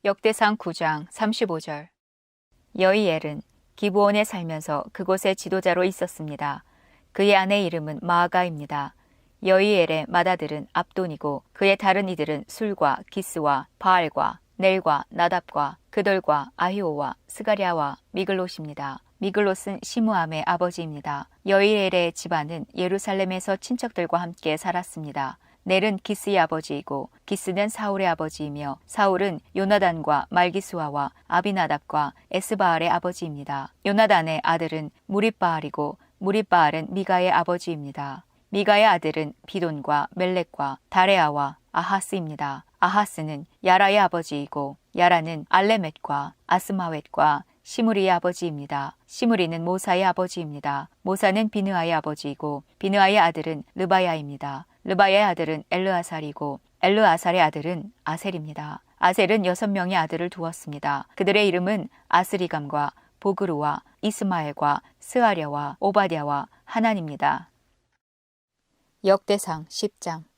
역대상 9장 35절. 여이엘은 기브온에 살면서 그곳의 지도자로 있었습니다. 그의 아내 이름은 마아가입니다. 여이엘의 맏아들은 압돈이고 그의 다른 이들은 술과 기스와 바알과 넬과 나답과 그돌과 아히오와 스가랴와 미글롯입니다. 미글롯은 시므암의 아버지입니다. 여이엘의 집안은 예루살렘에서 친척들과 함께 살았습니다. 넬은 기스의 아버지이고 기스는 사울의 아버지이며 사울은 요나단과 말기수아와 아비나답과 에스바알의 아버지입니다. 요나단의 아들은 무립바알이고 무립바알은 미가의 아버지입니다. 미가의 아들은 비돈과 멜렉과 다레아와 아하스입니다. 아하스는 야라의 아버지이고 야라는 알레멧과 아스마웻과 시므리의 아버지입니다. 시므리는 모사의 아버지입니다. 모사는 비느아의 아버지이고 비느아의 아들은 르바야입니다. 르바야의 아들은 엘르아살이고 엘르아살의 아들은 아셀입니다. 아셀은 6명의 아들을 두었습니다. 그들의 이름은 아스리감과 보그루와 이스마엘과 스아랴와 오바댜와 하난입니다. 역대상 10장.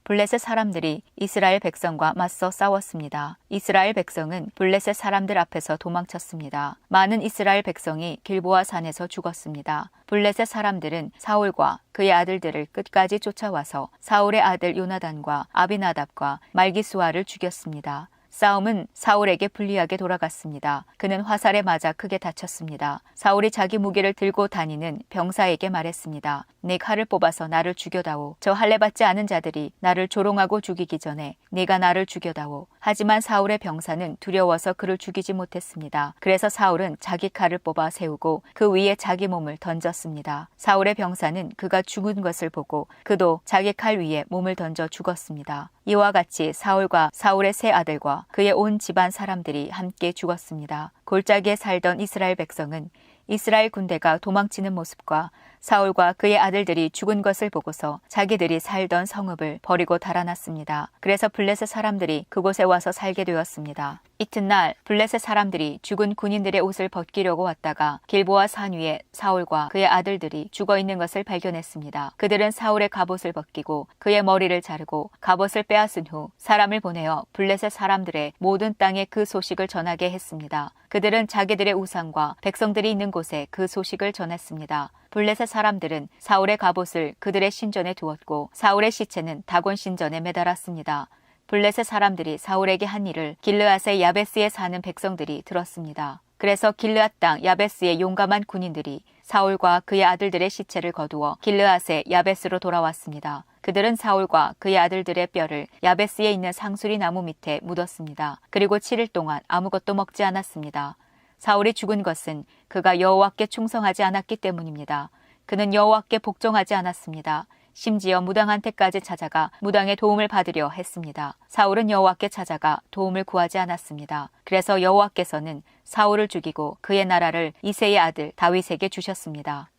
블레셋 사람들이 이스라엘 백성과 맞서 싸웠습니다. 이스라엘 백성은 블레셋 사람들 앞에서 도망쳤습니다. 많은 이스라엘 백성이 길보아 산에서 죽었습니다. 블레셋 사람들은 사울과 그의 아들들을 끝까지 쫓아와서 사울의 아들 요나단과 아비나답과 말기수아를 죽였습니다. 싸움은 사울에게 불리하게 돌아갔습니다. 그는 화살에 맞아 크게 다쳤습니다. 사울이 자기 무기를 들고 다니는 병사에게 말했습니다. 네 칼을 뽑아서 나를 죽여다오. 저 할례 받지 않은 자들이 나를 조롱하고 죽이기 전에 네가 나를 죽여다오. 하지만 사울의 병사는 두려워서 그를 죽이지 못했습니다. 그래서 사울은 자기 칼을 뽑아 세우고 그 위에 자기 몸을 던졌습니다. 사울의 병사는 그가 죽은 것을 보고 그도 자기 칼 위에 몸을 던져 죽었습니다. 이와 같이 사울과 사울의 세 아들과 그의 온 집안 사람들이 함께 죽었습니다. 골짜기에 살던 이스라엘 백성은 이스라엘 군대가 도망치는 모습과 사울과 그의 아들들이 죽은 것을 보고서 자기들이 살던 성읍을 버리고 달아났습니다. 그래서 블레셋 사람들이 그곳에 와서 살게 되었습니다. 이튿날 블레셋 사람들이 죽은 군인들의 옷을 벗기려고 왔다가 길보아 산 위에 사울과 그의 아들들이 죽어있는 것을 발견했습니다. 그들은 사울의 갑옷을 벗기고 그의 머리를 자르고 갑옷을 빼앗은 후 사람을 보내어 블레셋 사람들의 모든 땅에 그 소식을 전하게 했습니다. 그들은 자기들의 우상과 백성들이 있는 곳에 그 소식을 전했습니다. 블레셋 사람들은 사울의 갑옷을 그들의 신전에 두었고 사울의 시체는 다곤 신전에 매달았습니다. 블레셋 사람들이 사울에게 한 일을 길르앗의 야베스에 사는 백성들이 들었습니다. 그래서 길르앗 땅 야베스의 용감한 군인들이 사울과 그의 아들들의 시체를 거두어 길르앗의 야베스로 돌아왔습니다. 그들은 사울과 그의 아들들의 뼈를 야베스에 있는 상수리 나무 밑에 묻었습니다. 그리고 7일 동안 아무것도 먹지 않았습니다. 사울이 죽은 것은 그가 여호와께 충성하지 않았기 때문입니다. 그는 여호와께 복종하지 않았습니다. 심지어 무당한테까지 찾아가 무당의 도움을 받으려 했습니다. 사울은 여호와께 찾아가 도움을 구하지 않았습니다. 그래서 여호와께서는 사울을 죽이고 그의 나라를 이새의 아들 다윗에게 주셨습니다.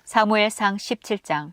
사무엘상 17장.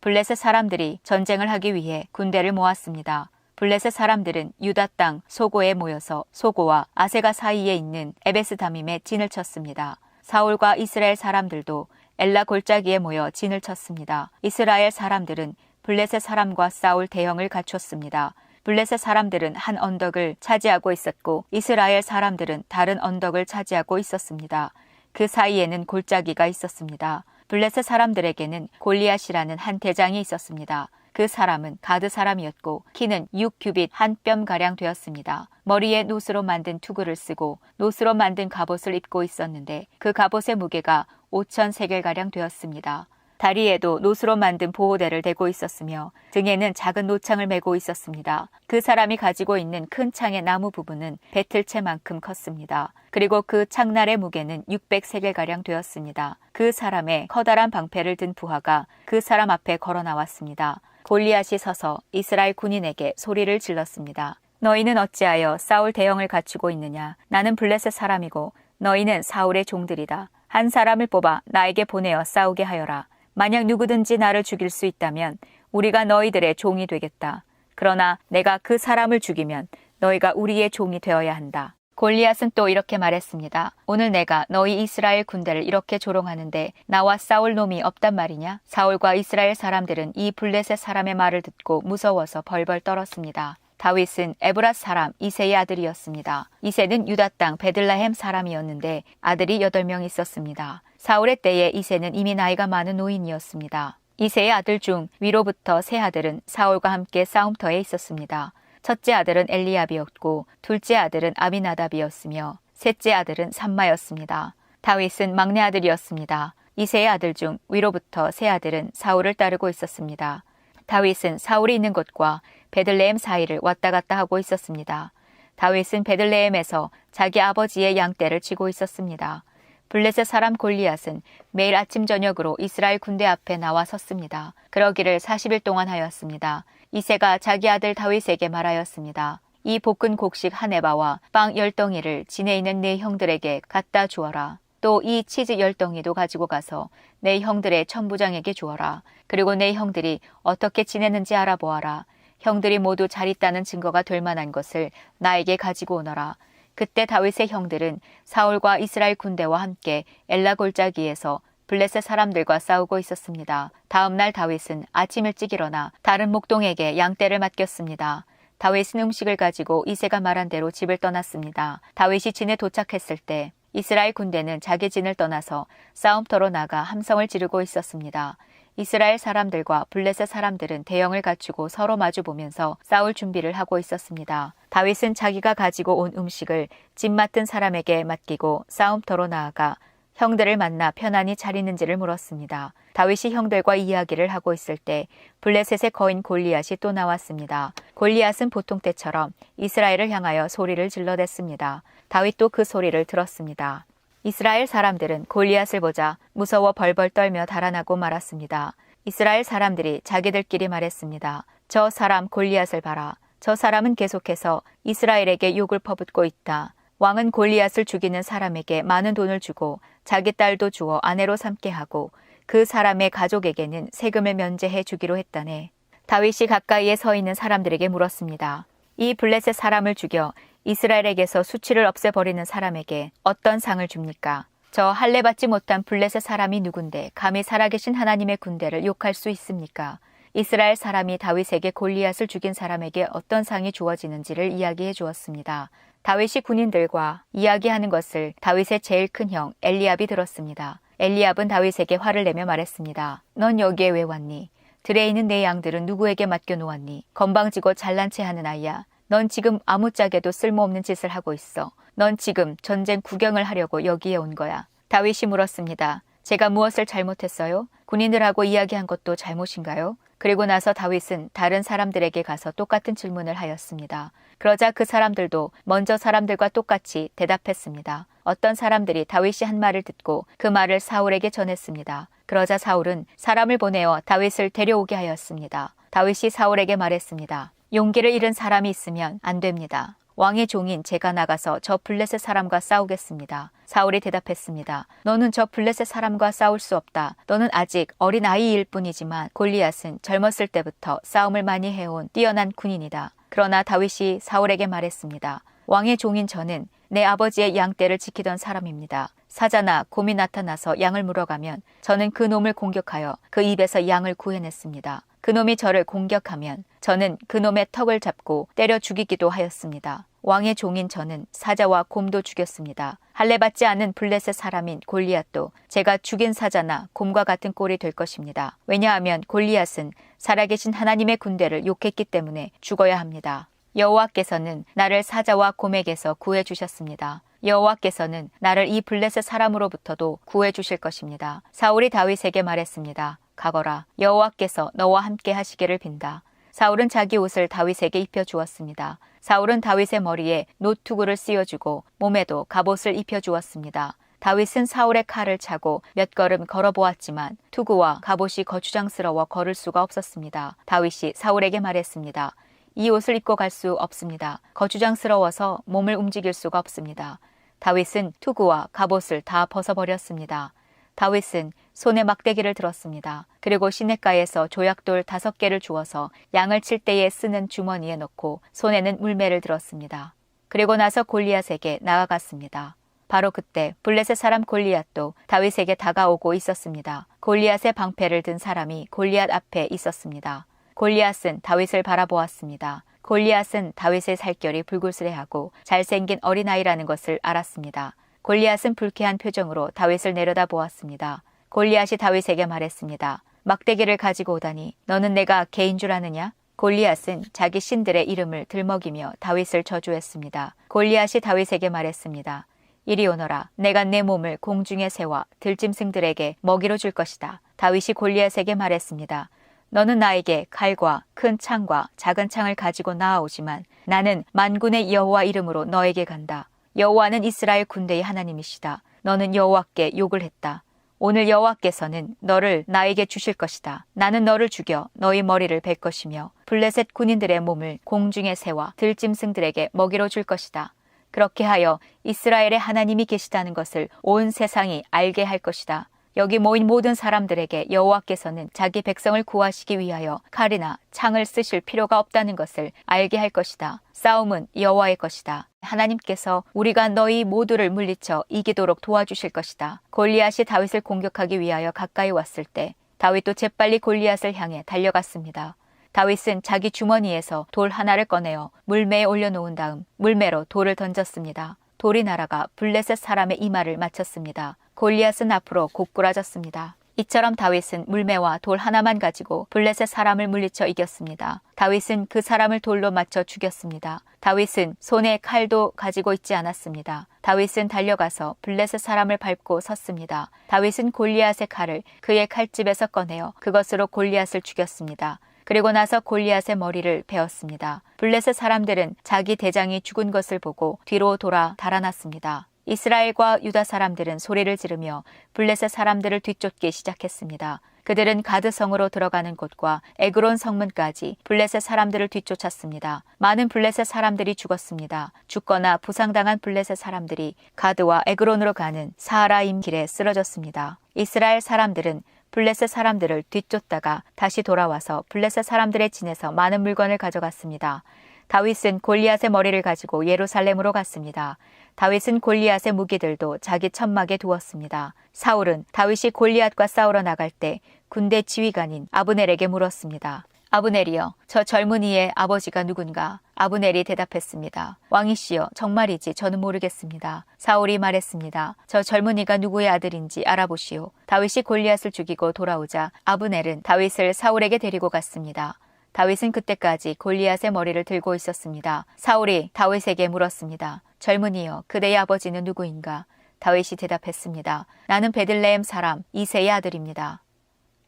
블레셋 사람들이 전쟁을 하기 위해 군대를 모았습니다. 블레셋 사람들은 유다 땅 소고에 모여서 소고와 아세가 사이에 있는 에베스다밈에 진을 쳤습니다. 사울과 이스라엘 사람들도 엘라 골짜기에 모여 진을 쳤습니다. 이스라엘 사람들은 블레셋 사람과 싸울 대형을 갖췄습니다. 블레셋 사람들은 한 언덕을 차지하고 있었고 이스라엘 사람들은 다른 언덕을 차지하고 있었습니다. 그 사이에는 골짜기가 있었습니다. 블레셋 사람들에게는 골리앗이라는 한 대장이 있었습니다. 그 사람은 가드 사람이었고 키는 6규빗 한 뼘가량 되었습니다. 머리에 노스로 만든 투구를 쓰고 노스로 만든 갑옷을 입고 있었는데 그 갑옷의 무게가 5,000세겔가량 되었습니다. 다리에도 노스로 만든 보호대를 대고 있었으며 등에는 작은 노창을 메고 있었습니다. 그 사람이 가지고 있는 큰 창의 나무 부분은 배틀채만큼 컸습니다. 그리고 그 창날의 무게는 600세겔가량 되었습니다. 그 사람의 커다란 방패를 든 부하가 그 사람 앞에 걸어 나왔습니다. 골리앗이 서서 이스라엘 군인에게 소리를 질렀습니다. 너희는 어찌하여 사울 대형을 갖추고 있느냐? 나는 블레셋 사람이고 너희는 사울의 종들이다. 한 사람을 뽑아 나에게 보내어 싸우게 하여라. 만약 누구든지 나를 죽일 수 있다면 우리가 너희들의 종이 되겠다. 그러나 내가 그 사람을 죽이면 너희가 우리의 종이 되어야 한다. 골리앗은 또 이렇게 말했습니다. 오늘 내가 너희 이스라엘 군대를 이렇게 조롱하는데 나와 싸울 놈이 없단 말이냐? 사울과 이스라엘 사람들은 이 블레셋 사람의 말을 듣고 무서워서 벌벌 떨었습니다. 다윗은 에브랏 사람 이새의 아들이었습니다. 이새는 유다 땅 베들레헴 사람이었는데 아들이 8명 있었습니다. 사울의 때에 이새는 이미 나이가 많은 노인이었습니다. 이새의 아들 중 위로부터 세 아들은 사울과 함께 싸움터에 있었습니다. 첫째 아들은 엘리압이었고 둘째 아들은 아비나답이었으며 셋째 아들은 삼마였습니다. 다윗은 막내 아들이었습니다. 이새의 아들 중 위로부터 세 아들은 사울을 따르고 있었습니다. 다윗은 사울이 있는 곳과 베들레헴 사이를 왔다 갔다 하고 있었습니다. 다윗은 베들레헴에서 자기 아버지의 양떼를 치고 있었습니다. 블레셋 사람 골리앗은 매일 아침 저녁으로 이스라엘 군대 앞에 나와 섰습니다. 그러기를 40일 동안 하였습니다. 이새가 자기 아들 다윗에게 말하였습니다. 이 볶은 곡식 한 에바와 빵 10덩이를 진에 있는 네 형들에게 갖다 주어라. 또 이 치즈 10덩이도 가지고 가서 내 형들의 천부장에게 주어라. 그리고 내 형들이 어떻게 지내는지 알아보아라. 형들이 모두 잘 있다는 증거가 될 만한 것을 나에게 가지고 오너라. 그때 다윗의 형들은 사울과 이스라엘 군대와 함께 엘라 골짜기에서 블레셋 사람들과 싸우고 있었습니다. 다음 날 다윗은 아침 일찍 일어나 다른 목동에게 양떼를 맡겼습니다. 다윗은 음식을 가지고 이새가 말한 대로 집을 떠났습니다. 다윗이 진에 도착했을 때 이스라엘 군대는 자기 진을 떠나서 싸움터로 나가 함성을 지르고 있었습니다. 이스라엘 사람들과 블레셋 사람들은 대형을 갖추고 서로 마주보면서 싸울 준비를 하고 있었습니다. 다윗은 자기가 가지고 온 음식을 집 맡은 사람에게 맡기고 싸움터로 나아가 형들을 만나 편안히 잘 있는지를 물었습니다. 다윗이 형들과 이야기를 하고 있을 때 블레셋의 거인 골리앗이 또 나왔습니다. 골리앗은 보통 때처럼 이스라엘을 향하여 소리를 질러댔습니다. 다윗도 그 소리를 들었습니다. 이스라엘 사람들은 골리앗을 보자 무서워 벌벌 떨며 달아나고 말았습니다. 이스라엘 사람들이 자기들끼리 말했습니다. 저 사람 골리앗을 봐라. 저 사람은 계속해서 이스라엘에게 욕을 퍼붓고 있다. 왕은 골리앗을 죽이는 사람에게 많은 돈을 주고 자기 딸도 주어 아내로 삼게 하고 그 사람의 가족에게는 세금을 면제해 주기로 했다네. 다윗이 가까이에 서 있는 사람들에게 물었습니다. 이 블레셋 사람을 죽여 이스라엘에게서 수치를 없애버리는 사람에게 어떤 상을 줍니까? 저 할례받지 못한 블레셋 사람이 누군데 감히 살아계신 하나님의 군대를 욕할 수 있습니까? 이스라엘 사람이 다윗에게 골리앗을 죽인 사람에게 어떤 상이 주어지는지를 이야기해 주었습니다. 다윗이 군인들과 이야기하는 것을 다윗의 제일 큰 형 엘리압이 들었습니다. 엘리압은 다윗에게 화를 내며 말했습니다. 넌 여기에 왜 왔니? 들에 있는 내 양들은 누구에게 맡겨놓았니? 건방지고 잘난 체 하는 아이야. 넌 지금 아무짝에도 쓸모없는 짓을 하고 있어. 넌 지금 전쟁 구경을 하려고 여기에 온 거야. 다윗이 물었습니다. 제가 무엇을 잘못했어요? 군인들하고 이야기한 것도 잘못인가요? 그리고 나서 다윗은 다른 사람들에게 가서 똑같은 질문을 하였습니다. 그러자 그 사람들도 먼저 사람들과 똑같이 대답했습니다. 어떤 사람들이 다윗이 한 말을 듣고 그 말을 사울에게 전했습니다. 그러자 사울은 사람을 보내어 다윗을 데려오게 하였습니다. 다윗이 사울에게 말했습니다. 용기를 잃은 사람이 있으면 안 됩니다. 왕의 종인 제가 나가서 저 블레셋 사람과 싸우겠습니다. 사울이 대답했습니다. 너는 저 블레셋 사람과 싸울 수 없다. 너는 아직 어린 아이일 뿐이지만 골리앗은 젊었을 때부터 싸움을 많이 해온 뛰어난 군인이다. 그러나 다윗이 사울에게 말했습니다. 왕의 종인 저는 내 아버지의 양떼를 지키던 사람입니다. 사자나 곰이 나타나서 양을 물어가면 저는 그 놈을 공격하여 그 입에서 양을 구해냈습니다. 그 놈이 저를 공격하면 저는 그 놈의 턱을 잡고 때려 죽이기도 하였습니다. 왕의 종인 저는 사자와 곰도 죽였습니다. 할례받지 않은 블레셋 사람인 골리앗도 제가 죽인 사자나 곰과 같은 꼴이 될 것입니다. 왜냐하면 골리앗은 살아계신 하나님의 군대를 욕했기 때문에 죽어야 합니다. 여호와께서는 나를 사자와 곰에게서 구해주셨습니다. 여호와께서는 나를 이 블레셋 사람으로부터도 구해주실 것입니다. 사울이 다윗에게 말했습니다. 가거라. 여호와께서 너와 함께 하시기를 빈다. 사울은 자기 옷을 다윗에게 입혀주었습니다. 사울은 다윗의 머리에 노투구를 씌워주고 몸에도 갑옷을 입혀주었습니다. 다윗은 사울의 칼을 차고 몇 걸음 걸어보았지만 투구와 갑옷이 거추장스러워 걸을 수가 없었습니다. 다윗이 사울에게 말했습니다. 이 옷을 입고 갈 수 없습니다. 거추장스러워서 몸을 움직일 수가 없습니다. 다윗은 투구와 갑옷을 다 벗어버렸습니다. 다윗은 손에 막대기를 들었습니다. 그리고 시냇가에서 조약돌 5개를 주어서 양을 칠 때에 쓰는 주머니에 넣고 손에는 물매를 들었습니다. 그리고 나서 골리앗에게 나아갔습니다. 바로 그때 블레셋 사람 골리앗도 다윗에게 다가오고 있었습니다. 골리앗의 방패를 든 사람이 골리앗 앞에 있었습니다. 골리앗은 다윗을 바라보았습니다. 골리앗은 다윗의 살결이 불굴스레하고 잘생긴 어린아이라는 것을 알았습니다. 골리앗은 불쾌한 표정으로 다윗을 내려다보았습니다. 골리앗이 다윗에게 말했습니다. 막대기를 가지고 오다니 너는 내가 개인 줄 아느냐? 골리앗은 자기 신들의 이름을 들먹이며 다윗을 저주했습니다. 골리앗이 다윗에게 말했습니다. 이리 오너라. 내가 내 몸을 공중의 새와 들짐승들에게 먹이로 줄 것이다. 다윗이 골리앗에게 말했습니다. 너는 나에게 칼과 큰 창과 작은 창을 가지고 나아오지만 나는 만군의 여호와 이름으로 너에게 간다. 여호와는 이스라엘 군대의 하나님이시다. 너는 여호와께 욕을 했다. 오늘 여호와께서는 너를 나에게 주실 것이다. 나는 너를 죽여 너희 머리를 벨 것이며 블레셋 군인들의 몸을 공중의 새와 들짐승들에게 먹이로 줄 것이다. 그렇게 하여 이스라엘의 하나님이 계시다는 것을 온 세상이 알게 할 것이다. 여기 모인 모든 사람들에게 여호와께서는 자기 백성을 구하시기 위하여 칼이나 창을 쓰실 필요가 없다는 것을 알게 할 것이다. 싸움은 여호와의 것이다. 하나님께서 우리가 너희 모두를 물리쳐 이기도록 도와주실 것이다. 골리앗이 다윗을 공격하기 위하여 가까이 왔을 때 다윗도 재빨리 골리앗을 향해 달려갔습니다. 다윗은 자기 주머니에서 돌 하나를 꺼내어 물매에 올려놓은 다음 물매로 돌을 던졌습니다. 돌이 날아가 블레셋 사람의 이마를 맞췄습니다. 골리앗은 앞으로 고꾸라졌습니다. 이처럼 다윗은 물매와 돌 하나만 가지고 블레셋 사람을 물리쳐 이겼습니다. 다윗은 그 사람을 돌로 맞춰 죽였습니다. 다윗은 손에 칼도 가지고 있지 않았습니다. 다윗은 달려가서 블레셋 사람을 밟고 섰습니다. 다윗은 골리앗의 칼을 그의 칼집에서 꺼내어 그것으로 골리앗을 죽였습니다. 그리고 나서 골리앗의 머리를 베었습니다. 블레셋 사람들은 자기 대장이 죽은 것을 보고 뒤로 돌아 달아났습니다. 이스라엘과 유다 사람들은 소리를 지르며 블레셋 사람들을 뒤쫓기 시작했습니다. 그들은 가드 성으로 들어가는 곳과 에그론 성문까지 블레셋 사람들을 뒤쫓았습니다. 많은 블레셋 사람들이 죽었습니다. 죽거나 부상당한 블레셋 사람들이 가드와 에그론으로 가는 사하라임 길에 쓰러졌습니다. 이스라엘 사람들은 블레셋 사람들을 뒤쫓다가 다시 돌아와서 블레셋 사람들의 진에서 많은 물건을 가져갔습니다. 다윗은 골리앗의 머리를 가지고 예루살렘으로 갔습니다. 다윗은 골리앗의 무기들도 자기 천막에 두었습니다. 사울은 다윗이 골리앗과 싸우러 나갈 때 군대 지휘관인 아브넬에게 물었습니다. 아브넬이여, 저 젊은이의 아버지가 누군가? 아브넬이 대답했습니다. 왕이시여, 정말이지 저는 모르겠습니다. 사울이 말했습니다. 저 젊은이가 누구의 아들인지 알아보시오. 다윗이 골리앗을 죽이고 돌아오자 아브넬은 다윗을 사울에게 데리고 갔습니다. 다윗은 그때까지 골리앗의 머리를 들고 있었습니다. 사울이 다윗에게 물었습니다. 젊은이여, 그대의 아버지는 누구인가? 다윗이 대답했습니다. 나는 베들레헴 사람 이새의 아들입니다.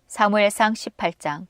사무엘상 18장.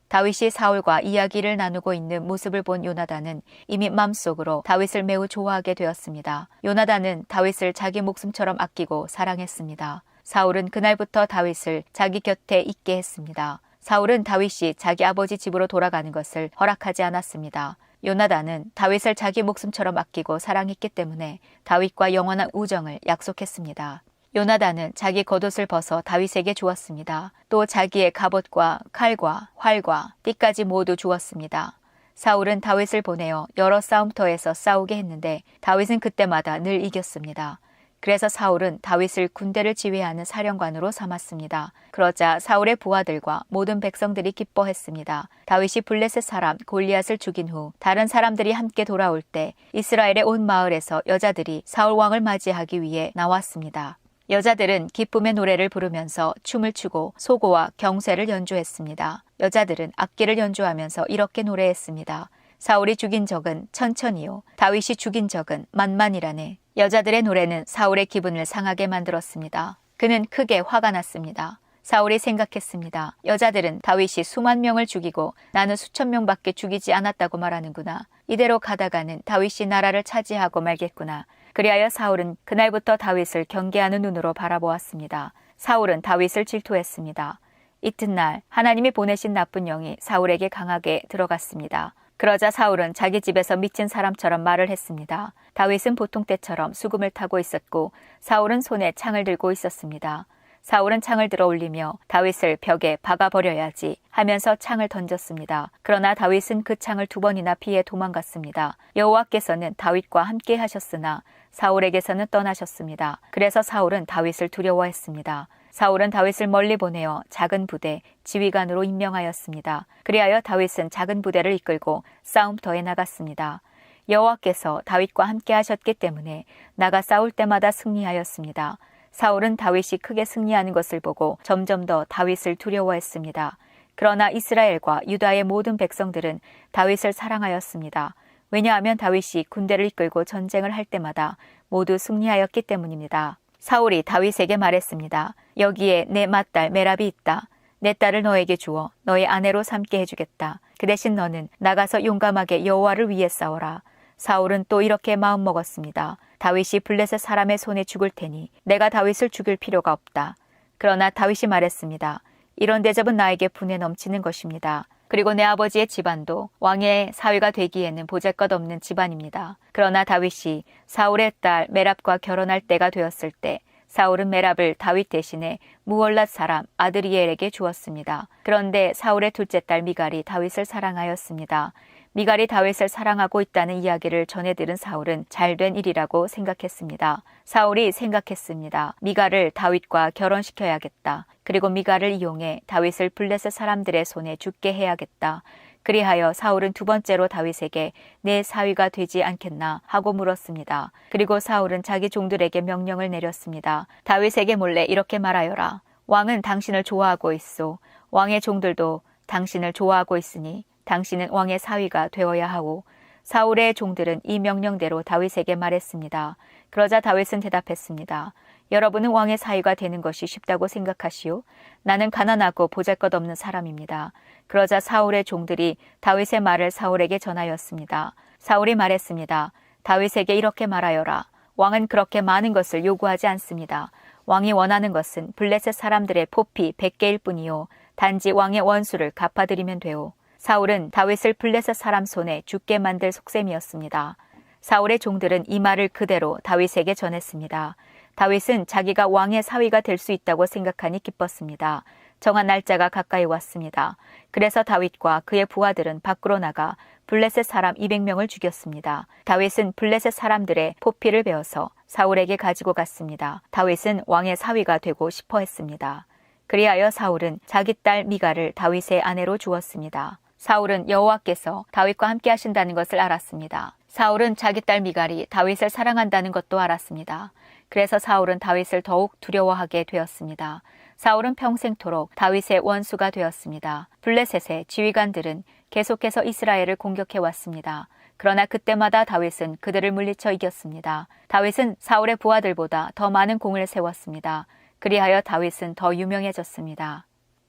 다윗이 사울과 이야기를 나누고 있는 모습을 본 요나단은 이미 마음속으로 다윗을 매우 좋아하게 되었습니다. 요나단은 다윗을 자기 목숨처럼 아끼고 사랑했습니다. 사울은 그날부터 다윗을 자기 곁에 있게 했습니다. 사울은 다윗이 자기 아버지 집으로 돌아가는 것을 허락하지 않았습니다. 요나단은 다윗을 자기 목숨처럼 아끼고 사랑했기 때문에 다윗과 영원한 우정을 약속했습니다. 요나단은 자기 겉옷을 벗어 다윗에게 주었습니다. 또 자기의 갑옷과 칼과 활과 띠까지 모두 주었습니다. 사울은 다윗을 보내어 여러 싸움터에서 싸우게 했는데 다윗은 그때마다 늘 이겼습니다. 그래서 사울은 다윗을 군대를 지휘하는 사령관으로 삼았습니다. 그러자 사울의 부하들과 모든 백성들이 기뻐했습니다. 다윗이 블레셋 사람 골리앗을 죽인 후 다른 사람들이 함께 돌아올 때 이스라엘의 온 마을에서 여자들이 사울 왕을 맞이하기 위해 나왔습니다. 여자들은 기쁨의 노래를 부르면서 춤을 추고 소고와 경쇠를 연주했습니다. 여자들은 악기를 연주하면서 이렇게 노래했습니다. 사울이 죽인 적은 천천히요, 다윗이 죽인 적은 만만이라네. 여자들의 노래는 사울의 기분을 상하게 만들었습니다. 그는 크게 화가 났습니다. 사울이 생각했습니다. 여자들은 다윗이 수만 명을 죽이고 나는 수천 명밖에 죽이지 않았다고 말하는구나. 이대로 가다가는 다윗이 나라를 차지하고 말겠구나. 그리하여 사울은 그날부터 다윗을 경계하는 눈으로 바라보았습니다. 사울은 다윗을 질투했습니다. 이튿날 하나님이 보내신 나쁜 영이 사울에게 강하게 들어갔습니다. 그러자 사울은 자기 집에서 미친 사람처럼 말을 했습니다. 다윗은 보통 때처럼 수금을 타고 있었고 사울은 손에 창을 들고 있었습니다. 사울은 창을 들어 올리며 다윗을 벽에 박아버려야지 하면서 창을 던졌습니다. 그러나 다윗은 그 창을 2번이나 피해 도망갔습니다. 여호와께서는 다윗과 함께 하셨으나 사울에게서는 떠나셨습니다. 그래서 사울은 다윗을 두려워했습니다. 사울은 다윗을 멀리 보내어 작은 부대 지휘관으로 임명하였습니다. 그리하여 다윗은 작은 부대를 이끌고 싸움터에 나갔습니다. 여호와께서 다윗과 함께 하셨기 때문에 나가 싸울 때마다 승리하였습니다. 사울은 다윗이 크게 승리하는 것을 보고 점점 더 다윗을 두려워했습니다. 그러나 이스라엘과 유다의 모든 백성들은 다윗을 사랑하였습니다. 왜냐하면 다윗이 군대를 이끌고 전쟁을 할 때마다 모두 승리하였기 때문입니다. 사울이 다윗에게 말했습니다. 여기에 내 맏딸 메랍이 있다. 내 딸을 너에게 주어 너의 아내로 삼게 해주겠다. 그 대신 너는 나가서 용감하게 여호와를 위해 싸워라. 사울은 또 이렇게 마음먹었습니다. 다윗이 블레셋 사람의 손에 죽을 테니 내가 다윗을 죽일 필요가 없다. 그러나 다윗이 말했습니다. 이런 대접은 나에게 분에 넘치는 것입니다. 그리고 내 아버지의 집안도 왕의 사위가 되기에는 보잘것없는 집안입니다. 그러나 다윗이 사울의 딸 메랍과 결혼할 때가 되었을 때 사울은 메랍을 다윗 대신에 무올랏 사람 아드리엘에게 주었습니다. 그런데 사울의 둘째 딸 미갈이 다윗을 사랑하였습니다. 미갈이 다윗을 사랑하고 있다는 이야기를 전해 들은 사울은 잘된 일이라고 생각했습니다. 사울이 생각했습니다. 미갈을 다윗과 결혼시켜야겠다. 그리고 미갈을 이용해 다윗을 블레셋 사람들의 손에 죽게 해야겠다. 그리하여 사울은 두 번째로 다윗에게 내 사위가 되지 않겠나 하고 물었습니다. 그리고 사울은 자기 종들에게 명령을 내렸습니다. 다윗에게 몰래 이렇게 말하여라. 왕은 당신을 좋아하고 있소. 왕의 종들도 당신을 좋아하고 있으니 당신은 왕의 사위가 되어야 하오. 사울의 종들은 이 명령대로 다윗에게 말했습니다. 그러자 다윗은 대답했습니다. 여러분은 왕의 사위가 되는 것이 쉽다고 생각하시오? 나는 가난하고 보잘것없는 사람입니다. 그러자 사울의 종들이 다윗의 말을 사울에게 전하였습니다. 사울이 말했습니다. 다윗에게 이렇게 말하여라. 왕은 그렇게 많은 것을 요구하지 않습니다. 왕이 원하는 것은 블레셋 사람들의 포피 100개일 뿐이요. 단지 왕의 원수를 갚아드리면 되오. 사울은 다윗을 블레셋 사람 손에 죽게 만들 속셈이었습니다. 사울의 종들은 이 말을 그대로 다윗에게 전했습니다. 다윗은 자기가 왕의 사위가 될 수 있다고 생각하니 기뻤습니다. 정한 날짜가 가까이 왔습니다. 그래서 다윗과 그의 부하들은 밖으로 나가 블레셋 사람 200명을 죽였습니다. 다윗은 블레셋 사람들의 포피를 베어서 사울에게 가지고 갔습니다. 다윗은 왕의 사위가 되고 싶어 했습니다. 그리하여 사울은 자기 딸 미갈을 다윗의 아내로 주었습니다. 사울은 여호와께서 다윗과 함께 하신다는 것을 알았습니다. 사울은 자기 딸 미갈이 다윗을 사랑한다는 것도 알았습니다. 그래서 사울은 다윗을 더욱 두려워하게 되었습니다. 사울은 평생토록 다윗의 원수가 되었습니다. 블레셋의 지휘관들은 계속해서 이스라엘을 공격해 왔습니다. 그러나 그때마다 다윗은 그들을 물리쳐 이겼습니다. 다윗은 사울의 부하들보다 더 많은 공을 세웠습니다. 그리하여 다윗은 더 유명해졌습니다.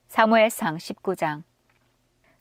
사무엘상 19장.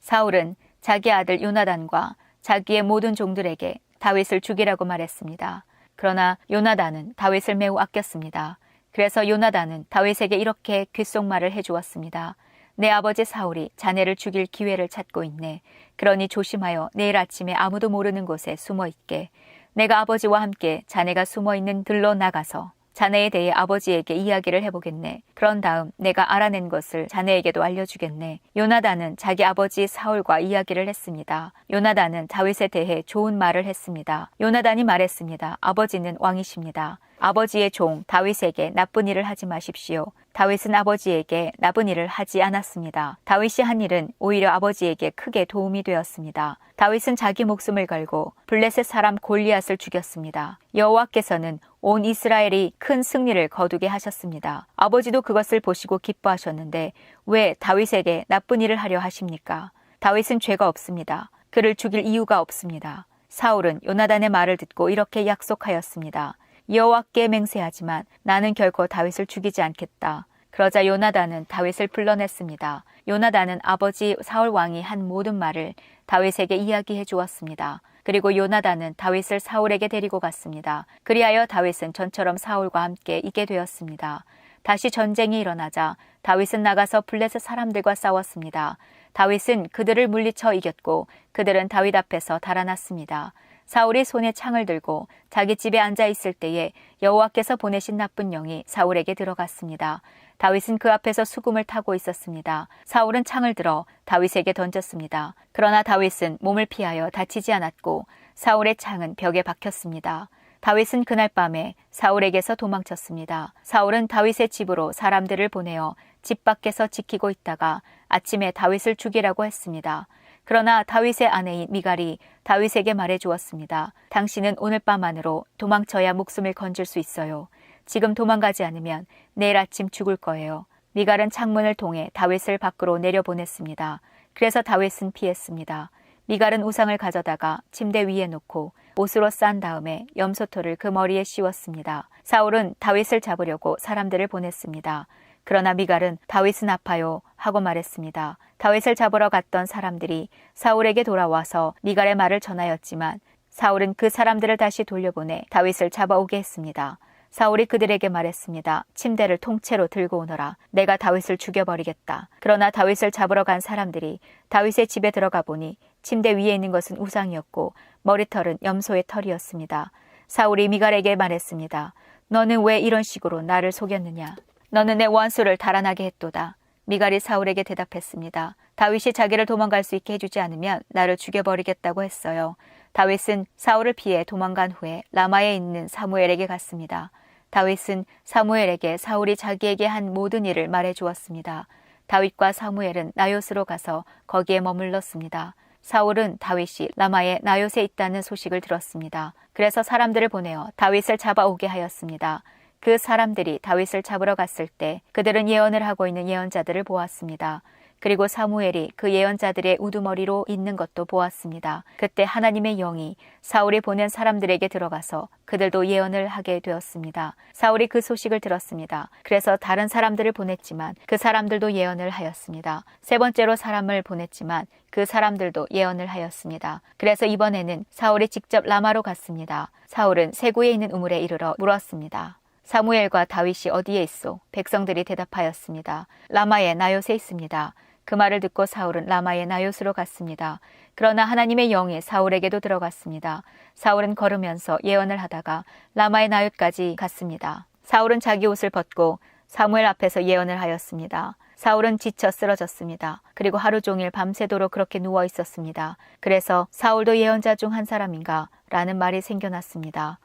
사울은 자기 아들 요나단과 자기의 모든 종들에게 다윗을 죽이라고 말했습니다. 그러나 요나단은 다윗을 매우 아꼈습니다. 그래서 요나단은 다윗에게 이렇게 귓속말을 해주었습니다. 내 아버지 사울이 자네를 죽일 기회를 찾고 있네. 그러니 조심하여 내일 아침에 아무도 모르는 곳에 숨어 있게. 내가 아버지와 함께 자네가 숨어 있는 들로 나가서 자네에 대해 아버지에게 이야기를 해보겠네. 그런 다음 내가 알아낸 것을 자네에게도 알려주겠네. 요나단은 자기 아버지 사울과 이야기를 했습니다. 요나단은 다윗에 대해 좋은 말을 했습니다. 요나단이 말했습니다. 아버지는 왕이십니다. 아버지의 종 다윗에게 나쁜 일을 하지 마십시오. 다윗은 아버지에게 나쁜 일을 하지 않았습니다. 다윗이 한 일은 오히려 아버지에게 크게 도움이 되었습니다. 다윗은 자기 목숨을 걸고 블레셋 사람 골리앗을 죽였습니다. 여호와께서는 온 이스라엘이 큰 승리를 거두게 하셨습니다. 아버지도 그것을 보시고 기뻐하셨는데 왜 다윗에게 나쁜 일을 하려 하십니까? 다윗은 죄가 없습니다. 그를 죽일 이유가 없습니다. 사울은 요나단의 말을 듣고 이렇게 약속하였습니다. 여호와께 맹세하지만 나는 결코 다윗을 죽이지 않겠다. 그러자 요나단은 다윗을 불러냈습니다. 요나단은 아버지 사울 왕이 한 모든 말을 다윗에게 이야기해 주었습니다. 그리고 요나단은 다윗을 사울에게 데리고 갔습니다. 그리하여 다윗은 전처럼 사울과 함께 있게 되었습니다. 다시 전쟁이 일어나자 다윗은 나가서 블레셋 사람들과 싸웠습니다. 다윗은 그들을 물리쳐 이겼고 그들은 다윗 앞에서 달아났습니다. 사울이 손에 창을 들고 자기 집에 앉아 있을 때에 여호와께서 보내신 나쁜 영이 사울에게 들어갔습니다. 다윗은 그 앞에서 수금을 타고 있었습니다. 사울은 창을 들어 다윗에게 던졌습니다. 그러나 다윗은 몸을 피하여 다치지 않았고 사울의 창은 벽에 박혔습니다. 다윗은 그날 밤에 사울에게서 도망쳤습니다. 사울은 다윗의 집으로 사람들을 보내어 집 밖에서 지키고 있다가 아침에 다윗을 죽이라고 했습니다. 그러나 다윗의 아내인 미갈이 다윗에게 말해 주었습니다. 당신은 오늘 밤 안으로 도망쳐야 목숨을 건질 수 있어요. 지금 도망가지 않으면 내일 아침 죽을 거예요. 미갈은 창문을 통해 다윗을 밖으로 내려보냈습니다. 그래서 다윗은 피했습니다. 미갈은 우상을 가져다가 침대 위에 놓고 옷으로 싼 다음에 염소털을 그 머리에 씌웠습니다. 사울은 다윗을 잡으려고 사람들을 보냈습니다. 그러나 미갈은 다윗은 아파요 하고 말했습니다. 다윗을 잡으러 갔던 사람들이 사울에게 돌아와서 미갈의 말을 전하였지만 사울은 그 사람들을 다시 돌려보내 다윗을 잡아오게 했습니다. 사울이 그들에게 말했습니다. 침대를 통째로 들고 오너라. 내가 다윗을 죽여버리겠다. 그러나 다윗을 잡으러 간 사람들이 다윗의 집에 들어가 보니 침대 위에 있는 것은 우상이었고 머리털은 염소의 털이었습니다. 사울이 미갈에게 말했습니다. 너는 왜 이런 식으로 나를 속였느냐? 너는 내 원수를 달아나게 했도다. 미갈이 사울에게 대답했습니다. 다윗이 자기를 도망갈 수 있게 해주지 않으면 나를 죽여버리겠다고 했어요. 다윗은 사울을 피해 도망간 후에 라마에 있는 사무엘에게 갔습니다. 다윗은 사무엘에게 사울이 자기에게 한 모든 일을 말해 주었습니다. 다윗과 사무엘은 나요스로 가서 거기에 머물렀습니다. 사울은 다윗이 라마의 나요스에 있다는 소식을 들었습니다. 그래서 사람들을 보내어 다윗을 잡아오게 하였습니다. 그 사람들이 다윗을 잡으러 갔을 때 그들은 예언을 하고 있는 예언자들을 보았습니다. 그리고 사무엘이 그 예언자들의 우두머리로 있는 것도 보았습니다. 그때 하나님의 영이 사울이 보낸 사람들에게 들어가서 그들도 예언을 하게 되었습니다. 사울이 그 소식을 들었습니다. 그래서 다른 사람들을 보냈지만 그 사람들도 예언을 하였습니다. 세 번째로 사람을 보냈지만 그 사람들도 예언을 하였습니다. 그래서 이번에는 사울이 직접 라마로 갔습니다. 사울은 세구에 있는 우물에 이르러 물었습니다. 사무엘과 다윗이 어디에 있소? 백성들이 대답하였습니다. 라마의 나요스에 있습니다. 그 말을 듣고 사울은 라마의 나요스로 갔습니다. 그러나 하나님의 영이 사울에게도 들어갔습니다. 사울은 걸으면서 예언을 하다가 라마의 나요스까지 갔습니다. 사울은 자기 옷을 벗고 사무엘 앞에서 예언을 하였습니다. 사울은 지쳐 쓰러졌습니다. 그리고 하루 종일 밤새도록 그렇게 누워 있었습니다. 그래서 사울도 예언자 중 한 사람인가? 라는 말이 생겨났습니다.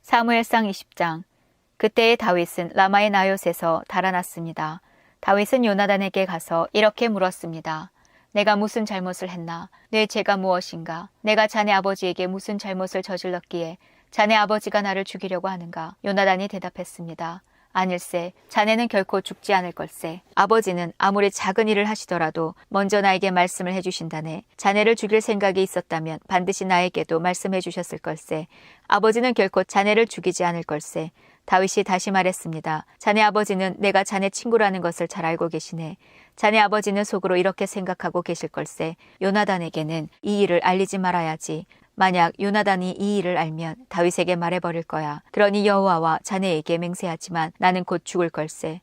사무엘상 20장. 그때의 다윗은 라마의 나요스에서 달아났습니다. 다윗은 요나단에게 가서 이렇게 물었습니다. 내가 무슨 잘못을 했나? 내 죄가 무엇인가? 내가 자네 아버지에게 무슨 잘못을 저질렀기에 자네 아버지가 나를 죽이려고 하는가? 요나단이 대답했습니다. 아닐세, 자네는 결코 죽지 않을 걸세. 아버지는 아무리 작은 일을 하시더라도 먼저 나에게 말씀을 해주신다네. 자네를 죽일 생각이 있었다면 반드시 나에게도 말씀해 주셨을 걸세. 아버지는 결코 자네를 죽이지 않을 걸세. 다윗이 다시 말했습니다. 자네 아버지는 내가 자네 친구라는 것을 잘 알고 계시네. 자네 아버지는 속으로 이렇게 생각하고 계실 걸세. 요나단에게는 이 일을 알리지 말아야지. 만약 요나단이 이 일을 알면 다윗에게 말해버릴 거야. 그러니 여호와와 자네에게 맹세하지만 나는 곧 죽을 걸세.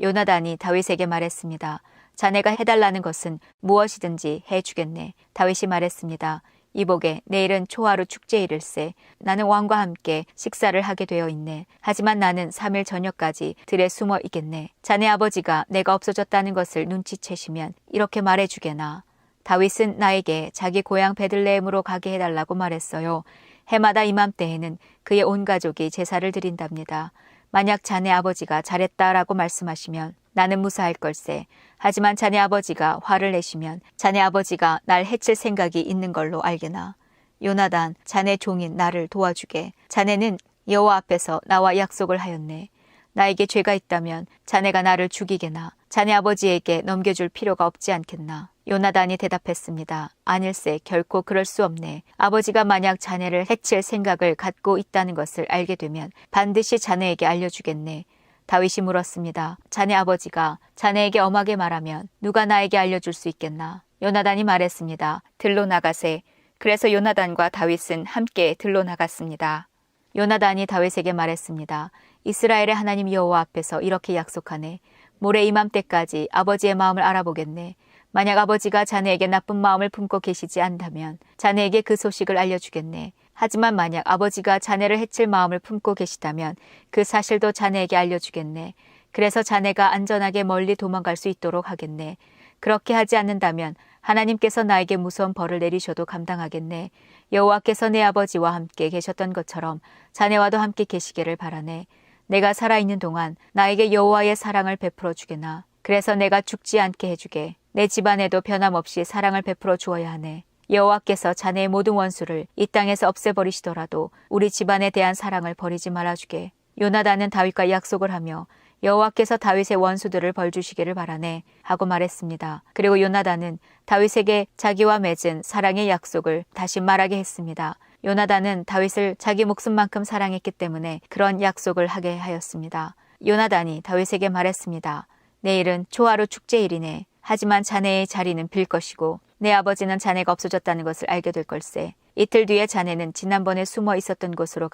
요나단이 다윗에게 말했습니다. 자네가 해달라는 것은 무엇이든지 해주겠네. 다윗이 말했습니다. 이보게, 내일은 초하루 축제일일세. 나는 왕과 함께 식사를 하게 되어 있네. 하지만 나는 3일 저녁까지 들에 숨어 있겠네. 자네 아버지가 내가 없어졌다는 것을 눈치채시면 이렇게 말해주게나. 다윗은 나에게 자기 고향 베들레헴으로 가게 해달라고 말했어요. 해마다 이맘때에는 그의 온 가족이 제사를 드린답니다. 만약 자네 아버지가 잘했다라고 말씀하시면 나는 무사할 걸세. 하지만 자네 아버지가 화를 내시면 자네 아버지가 날 해칠 생각이 있는 걸로 알게나. 요나단, 자네 종인 나를 도와주게. 자네는 여호와 앞에서 나와 약속을 하였네. 나에게 죄가 있다면 자네가 나를 죽이게나. 자네 아버지에게 넘겨줄 필요가 없지 않겠나. 요나단이 대답했습니다. 아닐세, 결코 그럴 수 없네. 아버지가 만약 자네를 해칠 생각을 갖고 있다는 것을 알게 되면 반드시 자네에게 알려주겠네. 다윗이 물었습니다. 자네 아버지가 자네에게 엄하게 말하면 누가 나에게 알려줄 수 있겠나? 요나단이 말했습니다. 들로 나가세. 그래서 요나단과 다윗은 함께 들로 나갔습니다. 요나단이 다윗에게 말했습니다. 이스라엘의 하나님 여호와 앞에서 이렇게 약속하네. 모레 이맘때까지 아버지의 마음을 알아보겠네. 만약 아버지가 자네에게 나쁜 마음을 품고 계시지 않다면 자네에게 그 소식을 알려주겠네. 하지만 만약 아버지가 자네를 해칠 마음을 품고 계시다면 그 사실도 자네에게 알려주겠네. 그래서 자네가 안전하게 멀리 도망갈 수 있도록 하겠네. 그렇게 하지 않는다면 하나님께서 나에게 무서운 벌을 내리셔도 감당하겠네. 여호와께서 내 아버지와 함께 계셨던 것처럼 자네와도 함께 계시기를 바라네. 내가 살아있는 동안 나에게 여호와의 사랑을 베풀어 주게나. 그래서 내가 죽지 않게 해주게. 내 집안에도 변함없이 사랑을 베풀어 주어야 하네. 여호와께서 자네의 모든 원수를 이 땅에서 없애버리시더라도 우리 집안에 대한 사랑을 버리지 말아주게. 요나단은 다윗과 약속을 하며 여호와께서 다윗의 원수들을 벌주시기를 바라네 하고 말했습니다. 그리고 요나단은 다윗에게 자기와 맺은 사랑의 약속을 다시 말하게 했습니다. 요나단은 다윗을 자기 목숨만큼 사랑했기 때문에 그런 약속을 하게 하였습니다. 요나단이 다윗에게 말했습니다. 내일은 초하루 축제일이네. 하지만 자네의 자리는 빌 것이고 내 아버지는 자네가 없어졌다는 것을 알게 될 걸세. 이틀 뒤에 자네는 지난번에 숨어 있었던 곳으로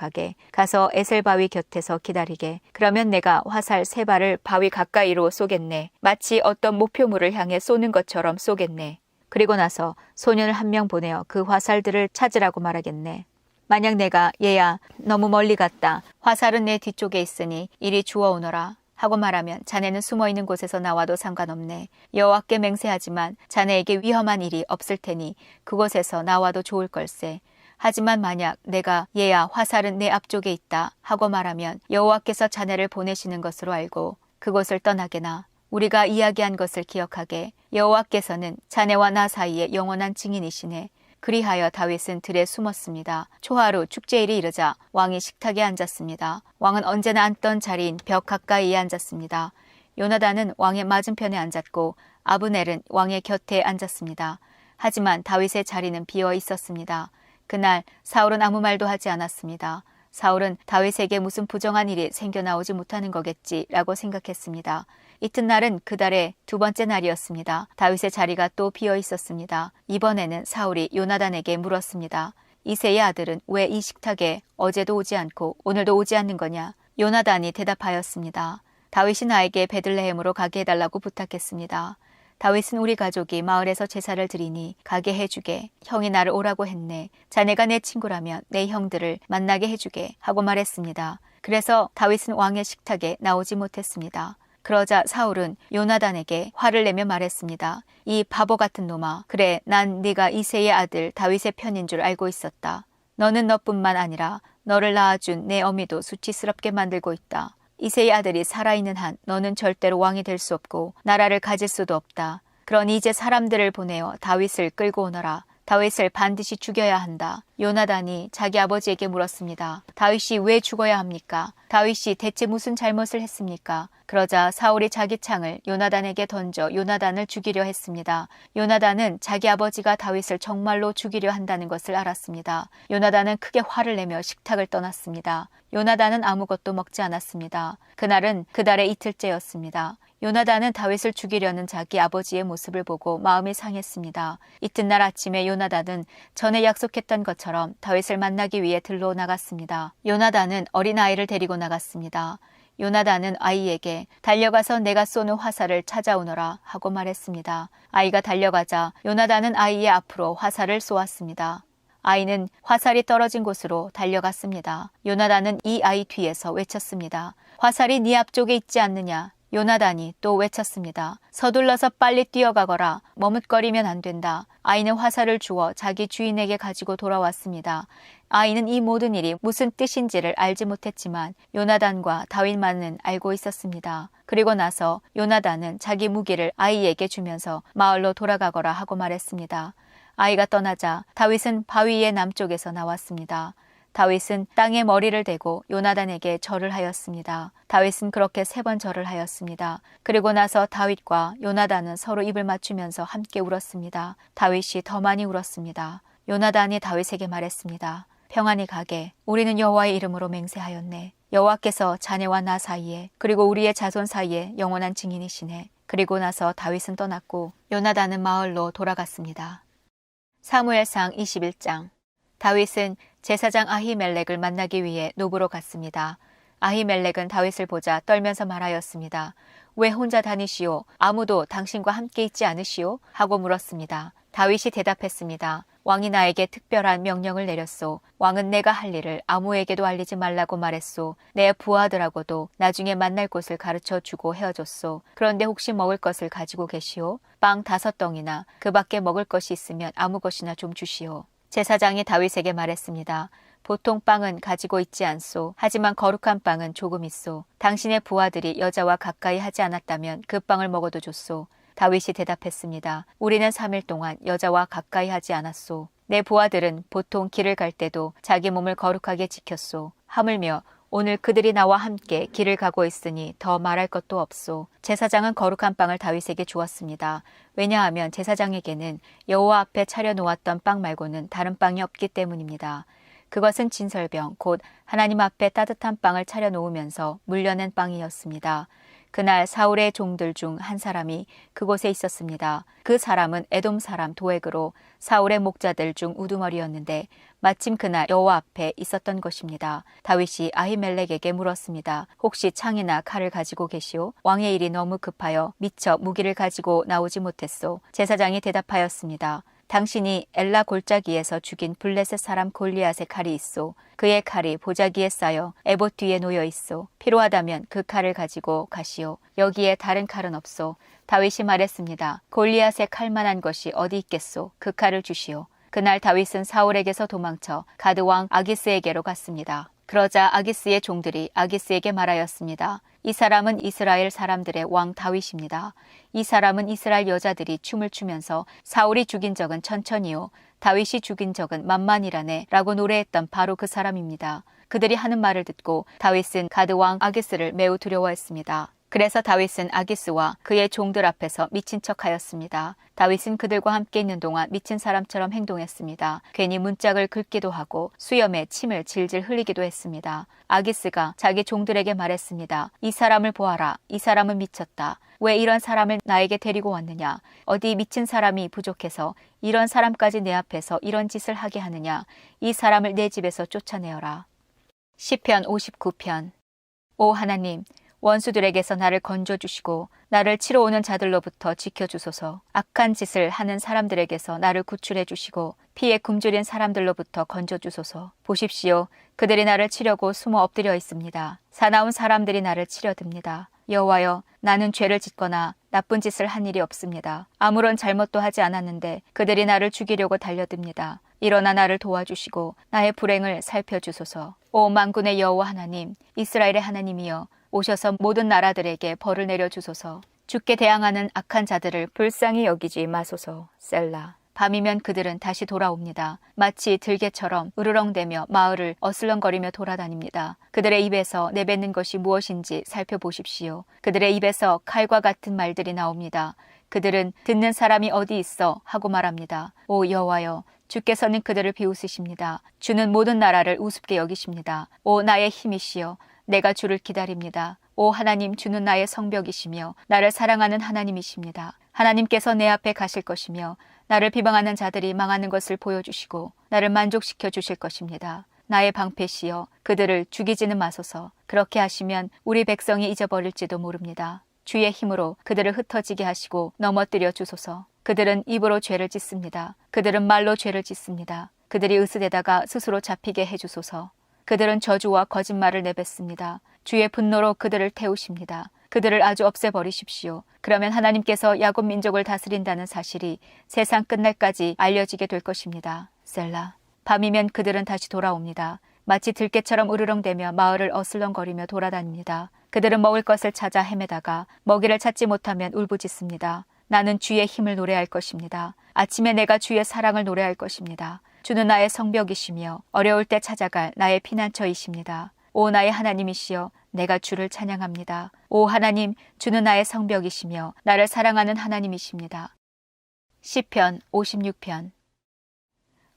가서 에셀 바위 곁에서 기다리게. 그러면 내가 화살 3발을 바위 가까이로 쏘겠네. 마치 어떤 목표물을 향해 쏘는 것처럼 쏘겠네. 그리고 나서 소년을 1명 보내어 그 화살들을 찾으라고 말하겠네. 만약 내가 얘야 너무 멀리 갔다. 화살은 내 뒤쪽에 있으니 이리 주워오너라 하고 말하면 자네는 숨어있는 곳에서 나와도 상관없네. 여호와께 맹세하지만 자네에게 위험한 일이 없을 테니 그곳에서 나와도 좋을 걸세. 하지만 만약 내가 얘야 화살은 내 앞쪽에 있다 하고 말하면 여호와께서 자네를 보내시는 것으로 알고 그곳을 떠나게나. 우리가 이야기한 것을 기억하게. 여호와께서는 자네와 나 사이에 영원한 증인이시네. 그리하여 다윗은 들에 숨었습니다. 초하루 축제일이 이르자 왕이 식탁에 앉았습니다. 왕은 언제나 앉던 자리인 벽 가까이에 앉았습니다. 요나단은 왕의 맞은편에 앉았고 아브넬은 왕의 곁에 앉았습니다. 하지만 다윗의 자리는 비어 있었습니다. 그날 사울은 아무 말도 하지 않았습니다. 사울은 다윗에게 무슨 부정한 일이 생겨나오지 못하는 거겠지라고 생각했습니다. 이튿날은 그 달의 2번째 날이었습니다. 다윗의 자리가 또 비어 있었습니다. 이번에는 사울이 요나단에게 물었습니다. 이새의 아들은 왜 이 식탁에 어제도 오지 않고 오늘도 오지 않는 거냐? 요나단이 대답하였습니다. 다윗이 나에게 베들레헴으로 가게 해달라고 부탁했습니다. 다윗은 우리 가족이 마을에서 제사를 드리니 가게 해주게. 형이 나를 오라고 했네. 자네가 내 친구라면 내 형들을 만나게 해주게 하고 말했습니다. 그래서 다윗은 왕의 식탁에 나오지 못했습니다. 그러자 사울은 요나단에게 화를 내며 말했습니다. 이 바보 같은 놈아. 그래, 난 네가 이새의 아들 다윗의 편인 줄 알고 있었다. 너는 너뿐만 아니라 너를 낳아준 내 어미도 수치스럽게 만들고 있다. 이새의 아들이 살아있는 한 너는 절대로 왕이 될 수 없고 나라를 가질 수도 없다. 그러니 이제 사람들을 보내어 다윗을 끌고 오너라. 다윗을 반드시 죽여야 한다. 요나단이 자기 아버지에게 물었습니다. 다윗이 왜 죽어야 합니까? 다윗이 대체 무슨 잘못을 했습니까? 그러자 사울이 자기 창을 요나단에게 던져 요나단을 죽이려 했습니다. 요나단은 자기 아버지가 다윗을 정말로 죽이려 한다는 것을 알았습니다. 요나단은 크게 화를 내며 식탁을 떠났습니다. 요나단은 아무것도 먹지 않았습니다. 그날은 그 달의 이틀째였습니다. 요나단은 다윗을 죽이려는 자기 아버지의 모습을 보고 마음이 상했습니다. 이튿날 아침에 요나단은 전에 약속했던 것처럼 다윗을 만나기 위해 들로 나갔습니다. 요나단은 어린아이를 데리고 나갔습니다. 요나단은 아이에게 달려가서 내가 쏘는 화살을 찾아오너라 하고 말했습니다. 아이가 달려가자 요나단은 아이의 앞으로 화살을 쏘았습니다. 아이는 화살이 떨어진 곳으로 달려갔습니다. 요나단은 이 아이 뒤에서 외쳤습니다. 화살이 네 앞쪽에 있지 않느냐? 요나단이 또 외쳤습니다. 서둘러서 빨리 뛰어가거라. 머뭇거리면 안 된다. 아이는 화살을 주워 자기 주인에게 가지고 돌아왔습니다. 아이는 이 모든 일이 무슨 뜻인지를 알지 못했지만 요나단과 다윗만은 알고 있었습니다. 그리고 나서 요나단은 자기 무기를 아이에게 주면서 마을로 돌아가거라 하고 말했습니다. 아이가 떠나자 다윗은 바위의 남쪽에서 나왔습니다. 다윗은 땅에 머리를 대고 요나단에게 절을 하였습니다. 다윗은 그렇게 3번 절을 하였습니다. 그리고 나서 다윗과 요나단은 서로 입을 맞추면서 함께 울었습니다. 다윗이 더 많이 울었습니다. 요나단이 다윗에게 말했습니다. 평안히 가게. 우리는 여호와의 이름으로 맹세하였네. 여호와께서 자네와 나 사이에 그리고 우리의 자손 사이에 영원한 증인이시네. 그리고 나서 다윗은 떠났고 요나단은 마을로 돌아갔습니다. 사무엘상 21장. 다윗은 제사장 아히멜렉을 만나기 위해 노브로 갔습니다. 아히멜렉은 다윗을 보자 떨면서 말하였습니다. 왜 혼자 다니시오? 아무도 당신과 함께 있지 않으시오? 하고 물었습니다. 다윗이 대답했습니다. 왕이 나에게 특별한 명령을 내렸소. 왕은 내가 할 일을 아무에게도 알리지 말라고 말했소. 내 부하들하고도 나중에 만날 곳을 가르쳐 주고 헤어졌소. 그런데 혹시 먹을 것을 가지고 계시오? 빵 5덩이나 그 밖에 먹을 것이 있으면 아무 것이나 좀 주시오. 제사장이 다윗에게 말했습니다. 보통 빵은 가지고 있지 않소. 하지만 거룩한 빵은 조금 있소. 당신의 부하들이 여자와 가까이 하지 않았다면 그 빵을 먹어도 좋소. 다윗이 대답했습니다. 우리는 3일 동안 여자와 가까이 하지 않았소. 내 부하들은 보통 길을 갈 때도 자기 몸을 거룩하게 지켰소. 하물며 오늘 그들이 나와 함께 길을 가고 있으니 더 말할 것도 없소. 제사장은 거룩한 빵을 다윗에게 주었습니다. 왜냐하면 제사장에게는 여호와 앞에 차려놓았던 빵 말고는 다른 빵이 없기 때문입니다. 그것은 진설병, 곧 하나님 앞에 따뜻한 빵을 차려놓으면서 물려낸 빵이었습니다. 그날 사울의 종들 중 한 사람이 그곳에 있었습니다. 그 사람은 에돔 사람 도액으로 사울의 목자들 중 우두머리였는데 마침 그날 여호와 앞에 있었던 것입니다. 다윗이 아히멜렉에게 물었습니다. 혹시 창이나 칼을 가지고 계시오? 왕의 일이 너무 급하여 미처 무기를 가지고 나오지 못했소. 제사장이 대답하였습니다. 당신이 엘라 골짜기에서 죽인 블레셋 사람 골리앗의 칼이 있소. 그의 칼이 보자기에 쌓여 에봇 뒤에 놓여 있소. 필요하다면 그 칼을 가지고 가시오. 여기에 다른 칼은 없소. 다윗이 말했습니다. 골리앗의 칼만한 것이 어디 있겠소. 그 칼을 주시오. 그날 다윗은 사울에게서 도망쳐 가드 왕 아기스에게로 갔습니다. 그러자 아기스의 종들이 아기스에게 말하였습니다. 이 사람은 이스라엘 사람들의 왕 다윗입니다. 이 사람은 이스라엘 여자들이 춤을 추면서 사울이 죽인 적은 천천히요 다윗이 죽인 적은 만만이라네 라고 노래했던 바로 그 사람입니다. 그들이 하는 말을 듣고 다윗은 가드 왕 아기스를 매우 두려워했습니다. 그래서 다윗은 아기스와 그의 종들 앞에서 미친 척하였습니다. 다윗은 그들과 함께 있는 동안 미친 사람처럼 행동했습니다. 괜히 문짝을 긁기도 하고 수염에 침을 질질 흘리기도 했습니다. 아기스가 자기 종들에게 말했습니다. 이 사람을 보아라. 이 사람은 미쳤다. 왜 이런 사람을 나에게 데리고 왔느냐? 어디 미친 사람이 부족해서 이런 사람까지 내 앞에서 이런 짓을 하게 하느냐? 이 사람을 내 집에서 쫓아내어라. 시편 59편. 오 하나님, 원수들에게서 나를 건져주시고 나를 치러 오는 자들로부터 지켜주소서. 악한 짓을 하는 사람들에게서 나를 구출해 주시고 피에 굶주린 사람들로부터 건져주소서. 보십시오. 그들이 나를 치려고 숨어 엎드려 있습니다. 사나운 사람들이 나를 치려듭니다. 여호와여, 나는 죄를 짓거나 나쁜 짓을 한 일이 없습니다. 아무런 잘못도 하지 않았는데 그들이 나를 죽이려고 달려듭니다. 일어나 나를 도와주시고 나의 불행을 살펴주소서. 오 만군의 여호와 하나님, 이스라엘의 하나님이여, 오셔서 모든 나라들에게 벌을 내려주소서. 주께 대항하는 악한 자들을 불쌍히 여기지 마소서. 셀라. 밤이면 그들은 다시 돌아옵니다. 마치 들개처럼 으르렁대며 마을을 어슬렁거리며 돌아다닙니다. 그들의 입에서 내뱉는 것이 무엇인지 살펴보십시오. 그들의 입에서 칼과 같은 말들이 나옵니다. 그들은 듣는 사람이 어디 있어 하고 말합니다. 오 여호와여, 주께서는 그들을 비웃으십니다. 주는 모든 나라를 우습게 여기십니다. 오 나의 힘이시여, 내가 주를 기다립니다. 오 하나님, 주는 나의 성벽이시며 나를 사랑하는 하나님이십니다. 하나님께서 내 앞에 가실 것이며 나를 비방하는 자들이 망하는 것을 보여주시고 나를 만족시켜 주실 것입니다. 나의 방패시여, 그들을 죽이지는 마소서. 그렇게 하시면 우리 백성이 잊어버릴지도 모릅니다. 주의 힘으로 그들을 흩어지게 하시고 넘어뜨려 주소서. 그들은 입으로 죄를 짓습니다. 그들은 말로 죄를 짓습니다. 그들이 으스대다가 스스로 잡히게 해주소서. 그들은 저주와 거짓말을 내뱉습니다. 주의 분노로 그들을 태우십니다. 그들을 아주 없애버리십시오. 그러면 하나님께서 야곱 민족을 다스린다는 사실이 세상 끝날까지 알려지게 될 것입니다. 셀라. 밤이면 그들은 다시 돌아옵니다. 마치 들개처럼 으르렁대며 마을을 어슬렁거리며 돌아다닙니다. 그들은 먹을 것을 찾아 헤매다가 먹이를 찾지 못하면 울부짖습니다. 나는 주의 힘을 노래할 것입니다. 아침에 내가 주의 사랑을 노래할 것입니다. 주는 나의 성벽이시며 어려울 때 찾아갈 나의 피난처이십니다. 오 나의 하나님이시여, 내가 주를 찬양합니다. 오 하나님, 주는 나의 성벽이시며 나를 사랑하는 하나님이십니다. 시편 56편.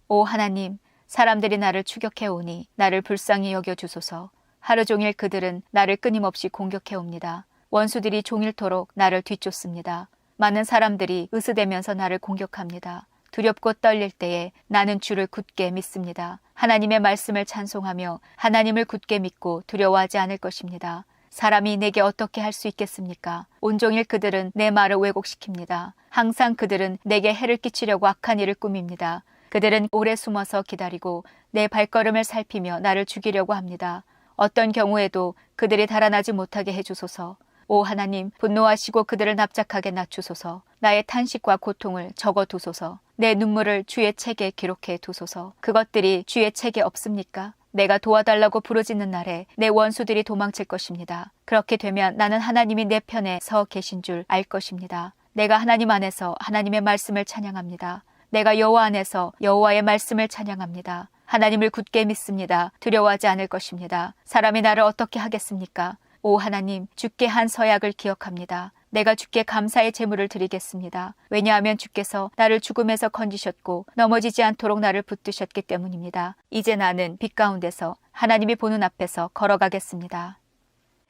오 하나님, 사람들이 나를 추격해오니 나를 불쌍히 여겨주소서. 하루 종일 그들은 나를 끊임없이 공격해옵니다. 원수들이 종일토록 나를 뒤쫓습니다. 많은 사람들이 으스대면서 나를 공격합니다. 두렵고 떨릴 때에 나는 주를 굳게 믿습니다. 하나님의 말씀을 찬송하며 하나님을 굳게 믿고 두려워하지 않을 것입니다. 사람이 내게 어떻게 할 수 있겠습니까? 온종일 그들은 내 말을 왜곡시킵니다. 항상 그들은 내게 해를 끼치려고 악한 일을 꾸밉니다. 그들은 오래 숨어서 기다리고 내 발걸음을 살피며 나를 죽이려고 합니다. 어떤 경우에도 그들이 달아나지 못하게 해주소서. 오 하나님, 분노하시고 그들을 납작하게 낮추소서. 나의 탄식과 고통을 적어두소서. 내 눈물을 주의 책에 기록해 두소서. 그것들이 주의 책에 없습니까? 내가 도와달라고 부르짖는 날에 내 원수들이 도망칠 것입니다. 그렇게 되면 나는 하나님이 내 편에 서 계신 줄 알 것입니다. 내가 하나님 안에서 하나님의 말씀을 찬양합니다. 내가 여호와 안에서 여호와의 말씀을 찬양합니다. 하나님을 굳게 믿습니다. 두려워하지 않을 것입니다. 사람이 나를 어떻게 하겠습니까? 오 하나님, 주께 한 서약을 기억합니다. 내가 주께 감사의 제물을 드리겠습니다. 왜냐하면 주께서 나를 죽음에서 건지셨고 넘어지지 않도록 나를 붙드셨기 때문입니다. 이제 나는 빛 가운데서 하나님이 보는 앞에서 걸어가겠습니다.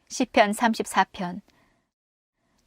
시편 34편.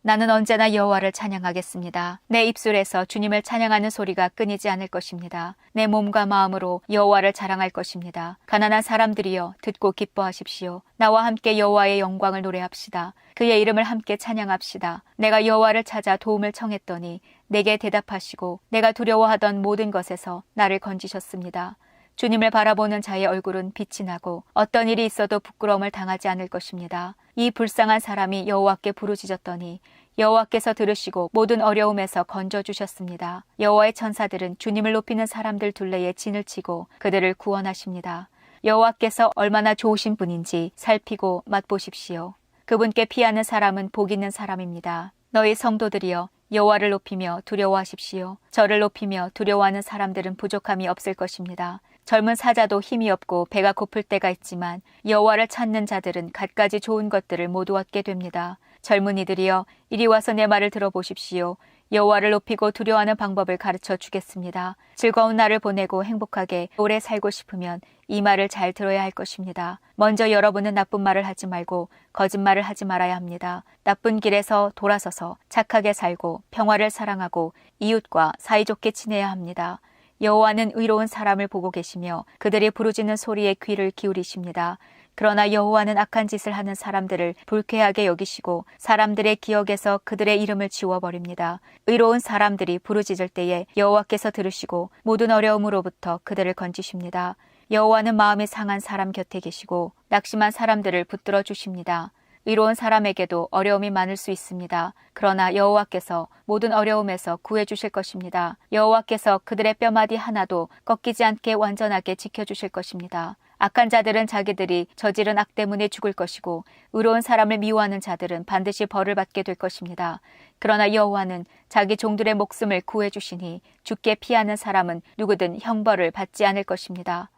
나는 언제나 여호와를 찬양하겠습니다. 내 입술에서 주님을 찬양하는 소리가 끊이지 않을 것입니다. 내 몸과 마음으로 여호와를 자랑할 것입니다. 가난한 사람들이여 듣고 기뻐하십시오. 나와 함께 여호와의 영광을 노래합시다. 그의 이름을 함께 찬양합시다. 내가 여호와를 찾아 도움을 청했더니 내게 대답하시고 내가 두려워하던 모든 것에서 나를 건지셨습니다. 주님을 바라보는 자의 얼굴은 빛이 나고 어떤 일이 있어도 부끄러움을 당하지 않을 것입니다. 이 불쌍한 사람이 여호와께 부르짖었더니 여호와께서 들으시고 모든 어려움에서 건져주셨습니다. 여호와의 천사들은 주님을 높이는 사람들 둘레에 진을 치고 그들을 구원하십니다. 여호와께서 얼마나 좋으신 분인지 살피고 맛보십시오. 그분께 피하는 사람은 복 있는 사람입니다. 너희 성도들이여 여호와를 높이며 두려워하십시오. 저를 높이며 두려워하는 사람들은 부족함이 없을 것입니다. 젊은 사자도 힘이 없고 배가 고플 때가 있지만 여호와를 찾는 자들은 갖가지 좋은 것들을 모두 얻게 됩니다. 젊은이들이여 이리 와서 내 말을 들어보십시오. 여호와를 높이고 두려워하는 방법을 가르쳐 주겠습니다. 즐거운 날을 보내고 행복하게 오래 살고 싶으면 이 말을 잘 들어야 할 것입니다. 먼저 여러분은 나쁜 말을 하지 말고 거짓말을 하지 말아야 합니다. 나쁜 길에서 돌아서서 착하게 살고 평화를 사랑하고 이웃과 사이좋게 지내야 합니다. 여호와는 의로운 사람을 보고 계시며 그들이 부르짖는 소리에 귀를 기울이십니다. 그러나 여호와는 악한 짓을 하는 사람들을 불쾌하게 여기시고 사람들의 기억에서 그들의 이름을 지워버립니다. 의로운 사람들이 부르짖을 때에 여호와께서 들으시고 모든 어려움으로부터 그들을 건지십니다. 여호와는 마음이 상한 사람 곁에 계시고 낙심한 사람들을 붙들어 주십니다. 의로운 사람에게도 어려움이 많을 수 있습니다. 그러나 여호와께서 모든 어려움에서 구해주실 것입니다. 여호와께서 그들의 뼈마디 하나도 꺾이지 않게 완전하게 지켜주실 것입니다. 악한 자들은 자기들이 저지른 악 때문에 죽을 것이고 의로운 사람을 미워하는 자들은 반드시 벌을 받게 될 것입니다. 그러나 여호와는 자기 종들의 목숨을 구해주시니 죽게 피하는 사람은 누구든 형벌을 받지 않을 것입니다.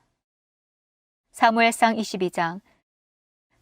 사무엘상 22장.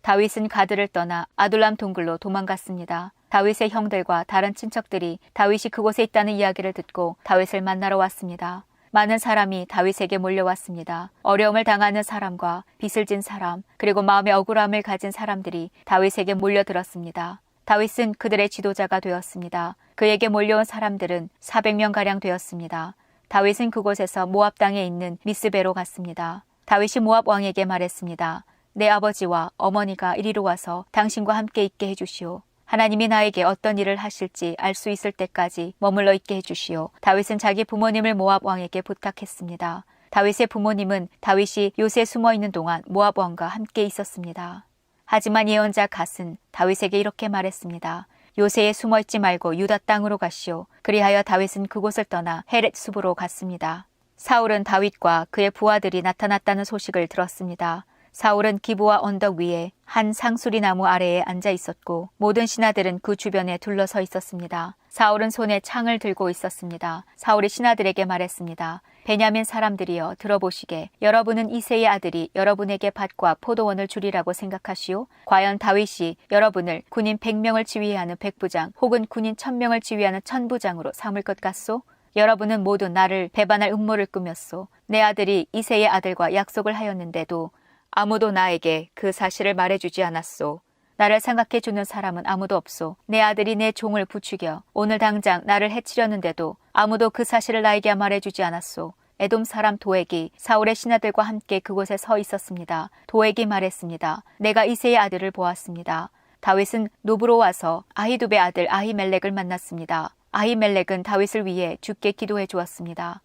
다윗은 가드를 떠나 아둘람 동굴로 도망갔습니다. 다윗의 형들과 다른 친척들이 다윗이 그곳에 있다는 이야기를 듣고 다윗을 만나러 왔습니다. 많은 사람이 다윗에게 몰려왔습니다. 어려움을 당하는 사람과 빚을 진 사람, 그리고 마음의 억울함을 가진 사람들이 다윗에게 몰려들었습니다. 다윗은 그들의 지도자가 되었습니다. 그에게 몰려온 사람들은 400명가량 되었습니다. 다윗은 그곳에서 모압 땅에 있는 미스베로 갔습니다. 다윗이 모압 왕에게 말했습니다. 내 아버지와 어머니가 이리로 와서 당신과 함께 있게 해주시오. 하나님이 나에게 어떤 일을 하실지 알 수 있을 때까지 머물러 있게 해주시오. 다윗은 자기 부모님을 모압 왕에게 부탁했습니다. 다윗의 부모님은 다윗이 요새 숨어있는 동안 모압 왕과 함께 있었습니다. 하지만 예언자 갓은 다윗에게 이렇게 말했습니다. 요새에 숨어있지 말고 유다 땅으로 가시오. 그리하여 다윗은 그곳을 떠나 헤렛 숲으로 갔습니다. 사울은 다윗과 그의 부하들이 나타났다는 소식을 들었습니다. 사울은 기브와 언덕 위에 한 상수리 나무 아래에 앉아 있었고 모든 신하들은 그 주변에 둘러서 있었습니다. 사울은 손에 창을 들고 있었습니다. 사울이 신하들에게 말했습니다. 베냐민 사람들이여 들어보시게. 여러분은 이새의 아들이 여러분에게 밭과 포도원을 주리라고 생각하시오? 과연 다윗이 여러분을 군인 100명을 지휘하는 백부장 혹은 군인 1000명을 지휘하는 천부장으로 삼을 것 같소? 여러분은 모두 나를 배반할 음모를 꾸몄소. 내 아들이 이새의 아들과 약속을 하였는데도 아무도 나에게 그 사실을 말해주지 않았소. 나를 생각해 주는 사람은 아무도 없소. 내 아들이 내 종을 부추겨 오늘 당장 나를 해치려는데도 아무도 그 사실을 나에게 말해주지 않았소. 에돔 사람 도액이 사울의 신하들과 함께 그곳에 서 있었습니다. 도액이 말했습니다. 내가 이새의 아들을 보았습니다. 다윗은 노브로 와서 아히두베 아들 아히멜렉을 만났습니다. 아히멜렉은 다윗을 위해 주께 기도해 주었습니다.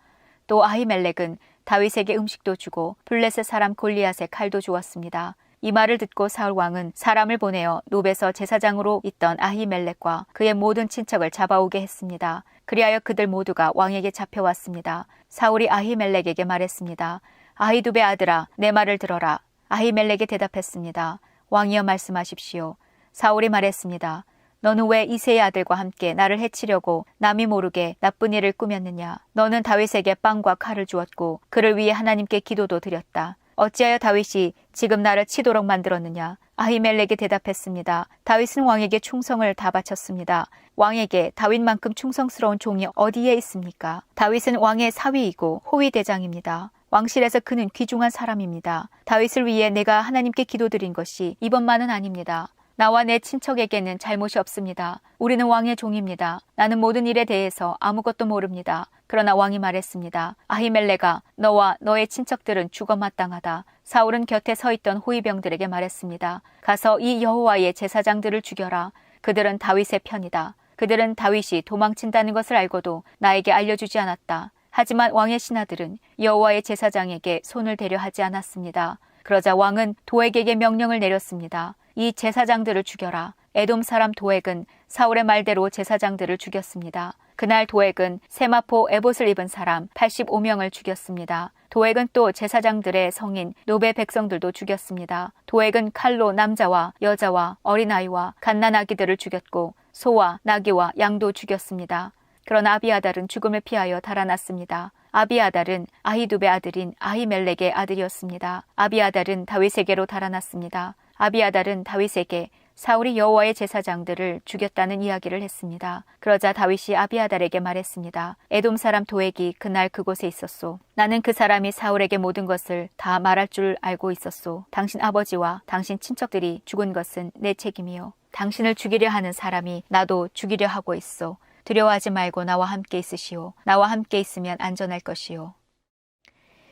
또 아히멜렉은 다윗에게 음식도 주고 블레셋 사람 골리앗의 칼도 주었습니다. 이 말을 듣고 사울 왕은 사람을 보내어 노베서 제사장으로 있던 아히멜렉과 그의 모든 친척을 잡아오게 했습니다. 그리하여 그들 모두가 왕에게 잡혀왔습니다. 사울이 아히멜렉에게 말했습니다. 아히두베 아들아, 내 말을 들어라. 아히멜렉이 대답했습니다. 왕이여 말씀하십시오. 사울이 말했습니다. 너는 왜 이새의 아들과 함께 나를 해치려고 남이 모르게 나쁜 일을 꾸몄느냐? 너는 다윗에게 빵과 칼을 주었고 그를 위해 하나님께 기도도 드렸다. 어찌하여 다윗이 지금 나를 치도록 만들었느냐? 아히멜렉이 대답했습니다. 다윗은 왕에게 충성을 다 바쳤습니다. 왕에게 다윗만큼 충성스러운 종이 어디에 있습니까? 다윗은 왕의 사위이고 호위 대장입니다. 왕실에서 그는 귀중한 사람입니다. 다윗을 위해 내가 하나님께 기도드린 것이 이번만은 아닙니다. 나와 내 친척에게는 잘못이 없습니다. 우리는 왕의 종입니다. 나는 모든 일에 대해서 아무것도 모릅니다. 그러나 왕이 말했습니다. 아히멜렉아, 너와 너의 친척들은 죽어 마땅하다. 사울은 곁에 서 있던 호위병들에게 말했습니다. 가서 이 여호와의 제사장들을 죽여라. 그들은 다윗의 편이다. 그들은 다윗이 도망친다는 것을 알고도 나에게 알려주지 않았다. 하지만 왕의 신하들은 여호와의 제사장에게 손을 대려 하지 않았습니다. 그러자 왕은 도액에게 명령을 내렸습니다. 이 제사장들을 죽여라. 에돔 사람 도액은 사울의 말대로 제사장들을 죽였습니다. 그날 도액은 세마포 에봇을 입은 사람 85명을 죽였습니다. 도액은 또 제사장들의 성인 노베 백성들도 죽였습니다. 도액은 칼로 남자와 여자와 어린아이와 갓난아기들을 죽였고 소와 나귀와 양도 죽였습니다. 그러나 아비아달은 죽음을 피하여 달아났습니다. 아비아달은 아히두베 아들인 아히멜렉의 아들이었습니다. 아비아달은 다윗에게로 달아났습니다. 아비아달은 다윗에게 사울이 여호와의 제사장들을 죽였다는 이야기를 했습니다. 그러자 다윗이 아비아달에게 말했습니다. 에돔 사람 도액이 그날 그곳에 있었소. 나는 그 사람이 사울에게 모든 것을 다 말할 줄 알고 있었소. 당신 아버지와 당신 친척들이 죽은 것은 내 책임이요. 당신을 죽이려 하는 사람이 나도 죽이려 하고 있소. 두려워하지 말고 나와 함께 있으시오. 나와 함께 있으면 안전할 것이요.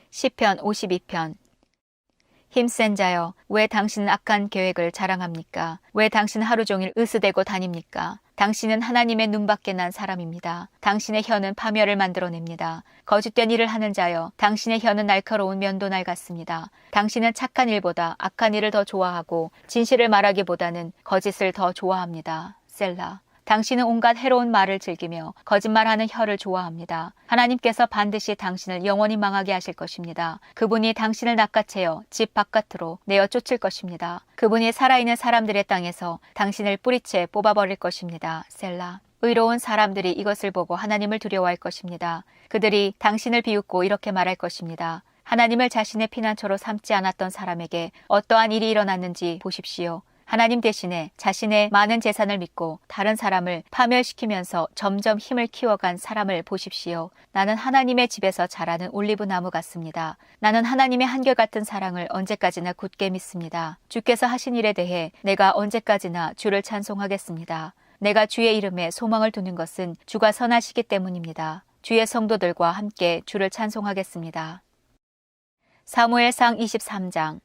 시편 52편. 힘센 자여, 왜 당신은 악한 계획을 자랑합니까? 왜 당신 하루 종일 으스대고 다닙니까? 당신은 하나님의 눈밖에 난 사람입니다. 당신의 혀는 파멸을 만들어냅니다. 거짓된 일을 하는 자여, 당신의 혀는 날카로운 면도날 같습니다. 당신은 착한 일보다 악한 일을 더 좋아하고 진실을 말하기보다는 거짓을 더 좋아합니다. 셀라. 당신은 온갖 해로운 말을 즐기며 거짓말하는 혀를 좋아합니다. 하나님께서 반드시 당신을 영원히 망하게 하실 것입니다. 그분이 당신을 낚아채어 집 바깥으로 내어 쫓을 것입니다. 그분이 살아있는 사람들의 땅에서 당신을 뿌리채 뽑아버릴 것입니다. 셀라. 의로운 사람들이 이것을 보고 하나님을 두려워할 것입니다. 그들이 당신을 비웃고 이렇게 말할 것입니다. 하나님을 자신의 피난처로 삼지 않았던 사람에게 어떠한 일이 일어났는지 보십시오. 하나님 대신에 자신의 많은 재산을 믿고 다른 사람을 파멸시키면서 점점 힘을 키워간 사람을 보십시오. 나는 하나님의 집에서 자라는 올리브 나무 같습니다. 나는 하나님의 한결같은 사랑을 언제까지나 굳게 믿습니다. 주께서 하신 일에 대해 내가 언제까지나 주를 찬송하겠습니다. 내가 주의 이름에 소망을 두는 것은 주가 선하시기 때문입니다. 주의 성도들과 함께 주를 찬송하겠습니다. 사무엘상 23장.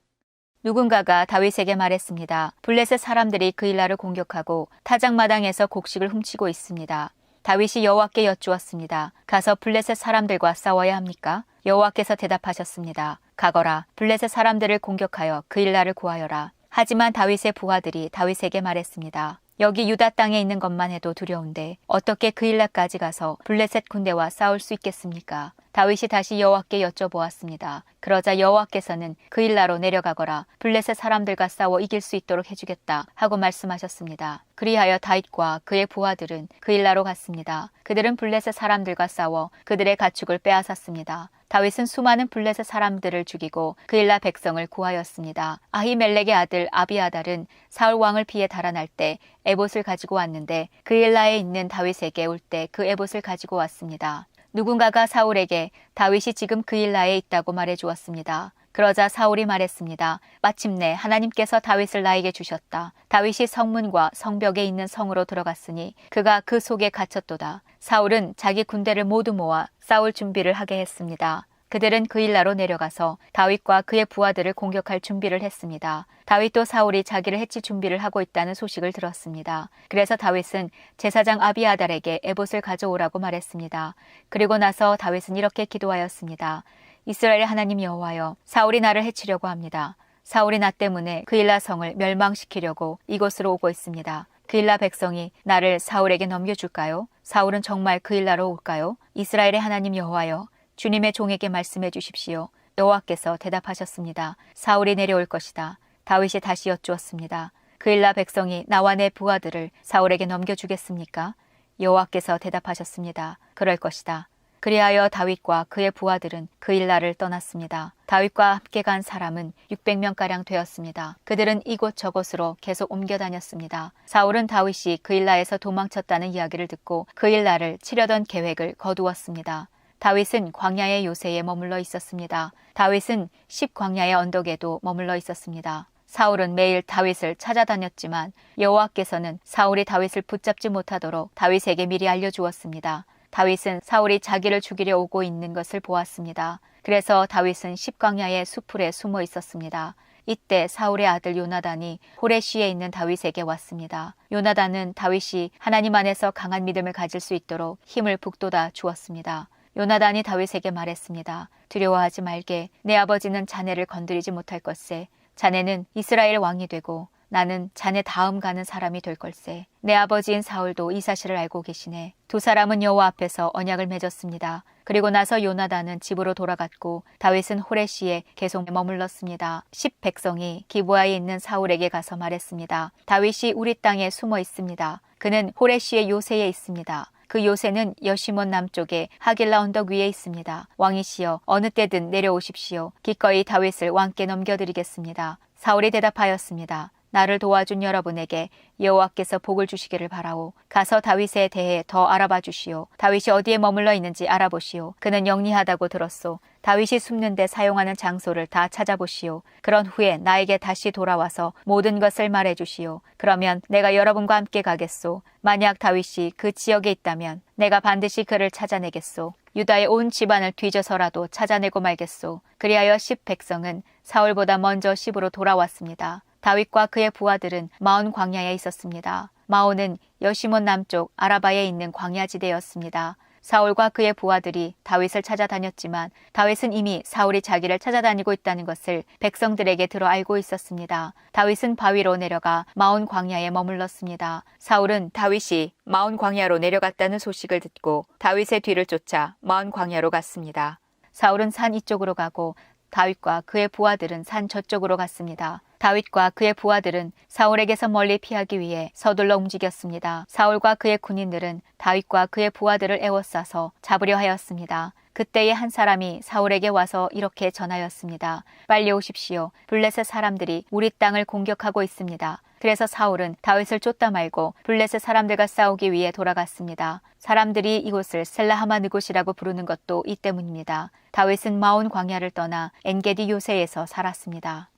누군가가 다윗에게 말했습니다. 블레셋 사람들이 그일라를 공격하고 타작마당에서 곡식을 훔치고 있습니다. 다윗이 여호와께 여쭈었습니다. 가서 블레셋 사람들과 싸워야 합니까? 여호와께서 대답하셨습니다. 가거라. 블레셋 사람들을 공격하여 그일라를 구하여라. 하지만 다윗의 부하들이 다윗에게 말했습니다. 여기 유다 땅에 있는 것만 해도 두려운데 어떻게 그일라까지 가서 블레셋 군대와 싸울 수 있겠습니까? 다윗이 다시 여호와께 여쭤보았습니다. 그러자 여호와께서는 그일라로 내려가거라. 블레셋 사람들과 싸워 이길 수 있도록 해주겠다 하고 말씀하셨습니다. 그리하여 다윗과 그의 부하들은 그일라로 갔습니다. 그들은 블레셋 사람들과 싸워 그들의 가축을 빼앗았습니다. 다윗은 수많은 블레셋 사람들을 죽이고 그일라 백성을 구하였습니다. 아히멜렉의 아들 아비아달은 사울 왕을 피해 달아날 때 에봇을 가지고 왔는데 그일라에 있는 다윗에게 올 때 그 에봇을 가지고 왔습니다. 누군가가 사울에게 다윗이 지금 그일라에 있다고 말해 주었습니다. 그러자 사울이 말했습니다. 마침내 하나님께서 다윗을 나에게 주셨다. 다윗이 성문과 성벽에 있는 성으로 들어갔으니 그가 그 속에 갇혔도다. 사울은 자기 군대를 모두 모아 싸울 준비를 하게 했습니다. 그들은 그일라로 내려가서 다윗과 그의 부하들을 공격할 준비를 했습니다. 다윗도 사울이 자기를 해칠 준비를 하고 있다는 소식을 들었습니다. 그래서 다윗은 제사장 아비아달에게 에봇을 가져오라고 말했습니다. 그리고 나서 다윗은 이렇게 기도하였습니다. 이스라엘의 하나님 여호와여, 사울이 나를 해치려고 합니다. 사울이 나 때문에 그일라 성을 멸망시키려고 이곳으로 오고 있습니다. 그일라 백성이 나를 사울에게 넘겨줄까요? 사울은 정말 그일라로 올까요? 이스라엘의 하나님 여호와여, 주님의 종에게 말씀해 주십시오. 여호와께서 대답하셨습니다. 사울이 내려올 것이다. 다윗이 다시 여쭈었습니다. 그일라 백성이 나와 내 부하들을 사울에게 넘겨주겠습니까? 여호와께서 대답하셨습니다. 그럴 것이다. 그리하여 다윗과 그의 부하들은 그일라를 떠났습니다. 다윗과 함께 간 사람은 600명가량 되었습니다. 그들은 이곳저곳으로 계속 옮겨 다녔습니다. 사울은 다윗이 그일라에서 도망쳤다는 이야기를 듣고 그일라를 치려던 계획을 거두었습니다. 다윗은 광야의 요새에 머물러 있었습니다. 다윗은 10광야의 언덕에도 머물러 있었습니다. 사울은 매일 다윗을 찾아다녔지만 여호와께서는 사울이 다윗을 붙잡지 못하도록 다윗에게 미리 알려주었습니다. 다윗은 사울이 자기를 죽이려 오고 있는 것을 보았습니다. 그래서 다윗은 10광야의 수풀에 숨어 있었습니다. 이때 사울의 아들 요나단이 호레시에 있는 다윗에게 왔습니다. 요나단은 다윗이 하나님 안에서 강한 믿음을 가질 수 있도록 힘을 북돋아 주었습니다. 요나단이 다윗에게 말했습니다. 두려워하지 말게. 내 아버지는 자네를 건드리지 못할 것세. 자네는 이스라엘 왕이 되고 나는 자네 다음 가는 사람이 될 걸세. 내 아버지인 사울도 이 사실을 알고 계시네. 두 사람은 여호와 앞에서 언약을 맺었습니다. 그리고 나서 요나단은 집으로 돌아갔고 다윗은 호레시에 계속 머물렀습니다. 10백성이 기브아에 있는 사울에게 가서 말했습니다. 다윗이 우리 땅에 숨어 있습니다. 그는 호레시의 요새에 있습니다. 그 요새는 여시몬 남쪽에 하길라 언덕 위에 있습니다. 왕이시여, 어느 때든 내려오십시오. 기꺼이 다윗을 왕께 넘겨드리겠습니다. 사울이 대답하였습니다. 나를 도와준 여러분에게 여호와께서 복을 주시기를 바라오. 가서 다윗에 대해 더 알아봐 주시오. 다윗이 어디에 머물러 있는지 알아보시오. 그는 영리하다고 들었소. 다윗이 숨는 데 사용하는 장소를 다 찾아보시오. 그런 후에 나에게 다시 돌아와서 모든 것을 말해 주시오. 그러면 내가 여러분과 함께 가겠소. 만약 다윗이 그 지역에 있다면 내가 반드시 그를 찾아내겠소. 유다의 온 집안을 뒤져서라도 찾아내고 말겠소. 그리하여 10백성은 사울보다 먼저 십으로 돌아왔습니다. 다윗과 그의 부하들은 마온 광야에 있었습니다. 마온은 여시몬 남쪽 아라바에 있는 광야지대였습니다. 사울과 그의 부하들이 다윗을 찾아다녔지만 다윗은 이미 사울이 자기를 찾아다니고 있다는 것을 백성들에게 들어 알고 있었습니다. 다윗은 바위로 내려가 마온 광야에 머물렀습니다. 사울은 다윗이 마온 광야로 내려갔다는 소식을 듣고 다윗의 뒤를 쫓아 마온 광야로 갔습니다. 사울은 산 이쪽으로 가고 다윗과 그의 부하들은 산 저쪽으로 갔습니다. 다윗과 그의 부하들은 사울에게서 멀리 피하기 위해 서둘러 움직였습니다. 사울과 그의 군인들은 다윗과 그의 부하들을 에워싸서 잡으려 하였습니다. 그때에 한 사람이 사울에게 와서 이렇게 전하였습니다. 빨리 오십시오. 블레셋 사람들이 우리 땅을 공격하고 있습니다. 그래서 사울은 다윗을 쫓다 말고 블레셋 사람들과 싸우기 위해 돌아갔습니다. 사람들이 이곳을 셀라하마느곳이라고 부르는 것도 이 때문입니다. 다윗은 마온 광야를 떠나 엔게디 요새에서 살았습니다.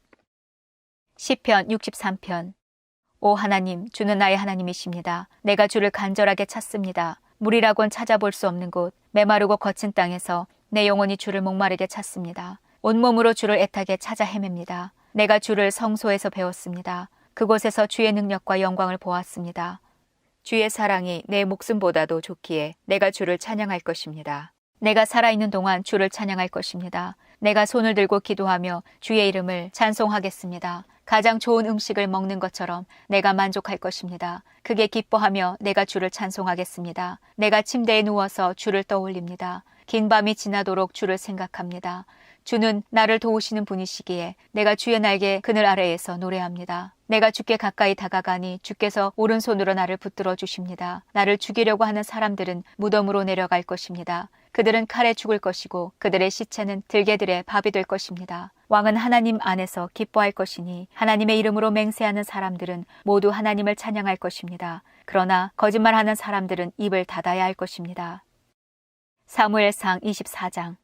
시편 63편. 오 하나님, 주는 나의 하나님이십니다. 내가 주를 간절하게 찾습니다. 물이라곤 찾아볼 수 없는 곳, 메마르고 거친 땅에서 내 영혼이 주를 목마르게 찾습니다. 온몸으로 주를 애타게 찾아 헤맵니다. 내가 주를 성소에서 배웠습니다. 그곳에서 주의 능력과 영광을 보았습니다. 주의 사랑이 내 목숨보다도 좋기에 내가 주를 찬양할 것입니다. 내가 살아있는 동안 주를 찬양할 것입니다. 내가 손을 들고 기도하며 주의 이름을 찬송하겠습니다. 가장 좋은 음식을 먹는 것처럼 내가 만족할 것입니다. 크게 기뻐하며 내가 주를 찬송하겠습니다. 내가 침대에 누워서 주를 떠올립니다. 긴 밤이 지나도록 주를 생각합니다. 주는 나를 도우시는 분이시기에 내가 주의 날개 그늘 아래에서 노래합니다. 내가 주께 가까이 다가가니 주께서 오른손으로 나를 붙들어 주십니다. 나를 죽이려고 하는 사람들은 무덤으로 내려갈 것입니다. 그들은 칼에 죽을 것이고 그들의 시체는 들개들의 밥이 될 것입니다. 왕은 하나님 안에서 기뻐할 것이니 하나님의 이름으로 맹세하는 사람들은 모두 하나님을 찬양할 것입니다. 그러나 거짓말하는 사람들은 입을 닫아야 할 것입니다. 사무엘상 24장.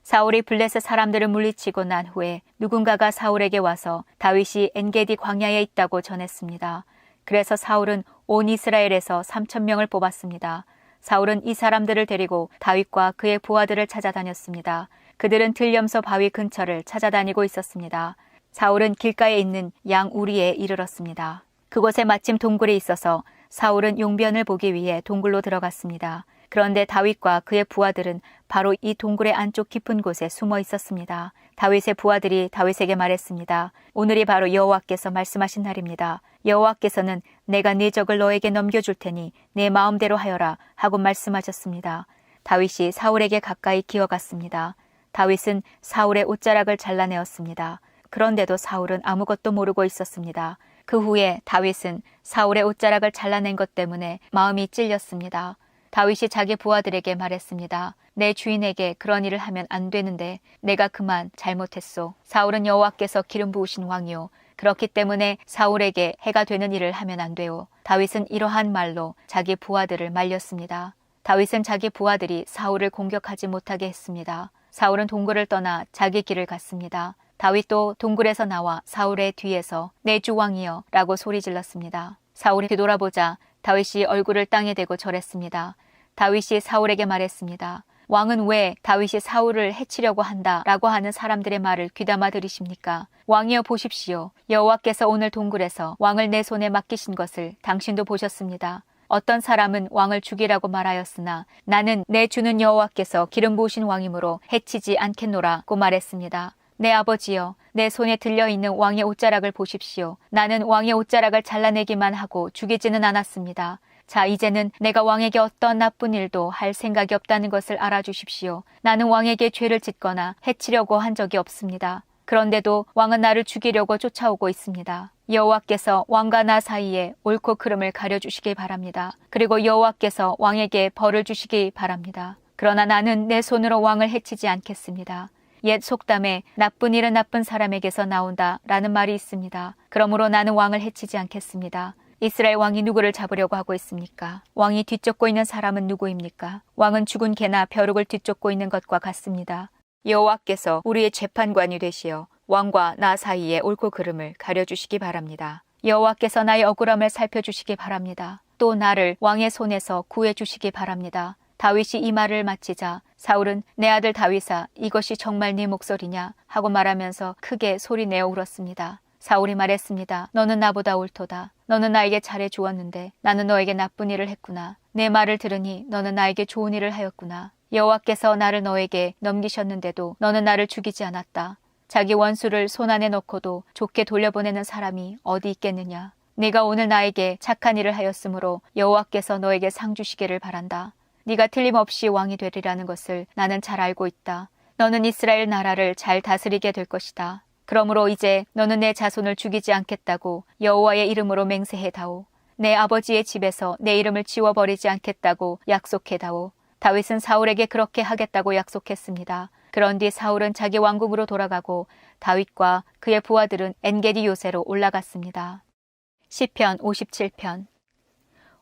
사울이 블레셋 사람들을 물리치고 난 후에 누군가가 사울에게 와서 다윗이 엔게디 광야에 있다고 전했습니다. 그래서 사울은 온 이스라엘에서 3,000명을 뽑았습니다. 사울은 이 사람들을 데리고 다윗과 그의 부하들을 찾아다녔습니다. 그들은 들염소 바위 근처를 찾아다니고 있었습니다. 사울은 길가에 있는 양 우리에 이르렀습니다. 그곳에 마침 동굴이 있어서 사울은 용변을 보기 위해 동굴로 들어갔습니다. 그런데 다윗과 그의 부하들은 바로 이 동굴의 안쪽 깊은 곳에 숨어 있었습니다. 다윗의 부하들이 다윗에게 말했습니다. 오늘이 바로 여호와께서 말씀하신 날입니다. 여호와께서는 내가 네 적을 너에게 넘겨줄 테니 내 마음대로 하여라 하고 말씀하셨습니다. 다윗이 사울에게 가까이 기어갔습니다. 다윗은 사울의 옷자락을 잘라내었습니다. 그런데도 사울은 아무것도 모르고 있었습니다. 그 후에 다윗은 사울의 옷자락을 잘라낸 것 때문에 마음이 찔렸습니다. 다윗이 자기 부하들에게 말했습니다. 내 주인에게 그런 일을 하면 안 되는데 내가 그만 잘못했소. 사울은 여호와께서 기름 부으신 왕이요. 그렇기 때문에 사울에게 해가 되는 일을 하면 안 돼요. 다윗은 이러한 말로 자기 부하들을 말렸습니다. 다윗은 자기 부하들이 사울을 공격하지 못하게 했습니다. 사울은 동굴을 떠나 자기 길을 갔습니다. 다윗도 동굴에서 나와 사울의 뒤에서 내 주 왕이여 라고 소리 질렀습니다. 사울이 뒤돌아보자 다윗이 얼굴을 땅에 대고 절했습니다. 다윗이 사울에게 말했습니다. 왕은 왜 다윗이 사울을 해치려고 한다라고 하는 사람들의 말을 귀담아 들으십니까? 왕이여 보십시오. 여호와께서 오늘 동굴에서 왕을 내 손에 맡기신 것을 당신도 보셨습니다. 어떤 사람은 왕을 죽이라고 말하였으나 나는 내 주는 여호와께서 기름 부으신 왕이므로 해치지 않겠노라고 말했습니다. 내 아버지여, 내 손에 들려있는 왕의 옷자락을 보십시오. 나는 왕의 옷자락을 잘라내기만 하고 죽이지는 않았습니다. 자, 이제는 내가 왕에게 어떤 나쁜 일도 할 생각이 없다는 것을 알아주십시오. 나는 왕에게 죄를 짓거나 해치려고 한 적이 없습니다. 그런데도 왕은 나를 죽이려고 쫓아오고 있습니다. 여호와께서 왕과 나 사이에 옳고 그름을 가려주시기 바랍니다. 그리고 여호와께서 왕에게 벌을 주시기 바랍니다. 그러나 나는 내 손으로 왕을 해치지 않겠습니다. 옛 속담에 나쁜 일은 나쁜 사람에게서 나온다 라는 말이 있습니다. 그러므로 나는 왕을 해치지 않겠습니다. 이스라엘 왕이 누구를 잡으려고 하고 있습니까? 왕이 뒤쫓고 있는 사람은 누구입니까? 왕은 죽은 개나 벼룩을 뒤쫓고 있는 것과 같습니다. 여호와께서 우리의 재판관이 되시어 왕과 나 사이에 옳고 그름을 가려주시기 바랍니다. 여호와께서 나의 억울함을 살펴주시기 바랍니다. 또 나를 왕의 손에서 구해주시기 바랍니다. 다윗이 이 말을 마치자 사울은 내 아들 다윗아 이것이 정말 네 목소리냐 하고 말하면서 크게 소리내어 울었습니다. 사울이 말했습니다. 너는 나보다 옳도다. 너는 나에게 잘해 주었는데 나는 너에게 나쁜 일을 했구나. 내 말을 들으니 너는 나에게 좋은 일을 하였구나. 여호와께서 나를 너에게 넘기셨는데도 너는 나를 죽이지 않았다. 자기 원수를 손안에 넣고도 좋게 돌려보내는 사람이 어디 있겠느냐. 네가 오늘 나에게 착한 일을 하였으므로 여호와께서 너에게 상 주시기를 바란다. 네가 틀림없이 왕이 되리라는 것을 나는 잘 알고 있다. 너는 이스라엘 나라를 잘 다스리게 될 것이다. 그러므로 이제 너는 내 자손을 죽이지 않겠다고 여호와의 이름으로 맹세해다오. 내 아버지의 집에서 내 이름을 지워버리지 않겠다고 약속해다오. 다윗은 사울에게 그렇게 하겠다고 약속했습니다. 그런 뒤 사울은 자기 왕궁으로 돌아가고 다윗과 그의 부하들은 엔게디 요새로 올라갔습니다. 시편 57편.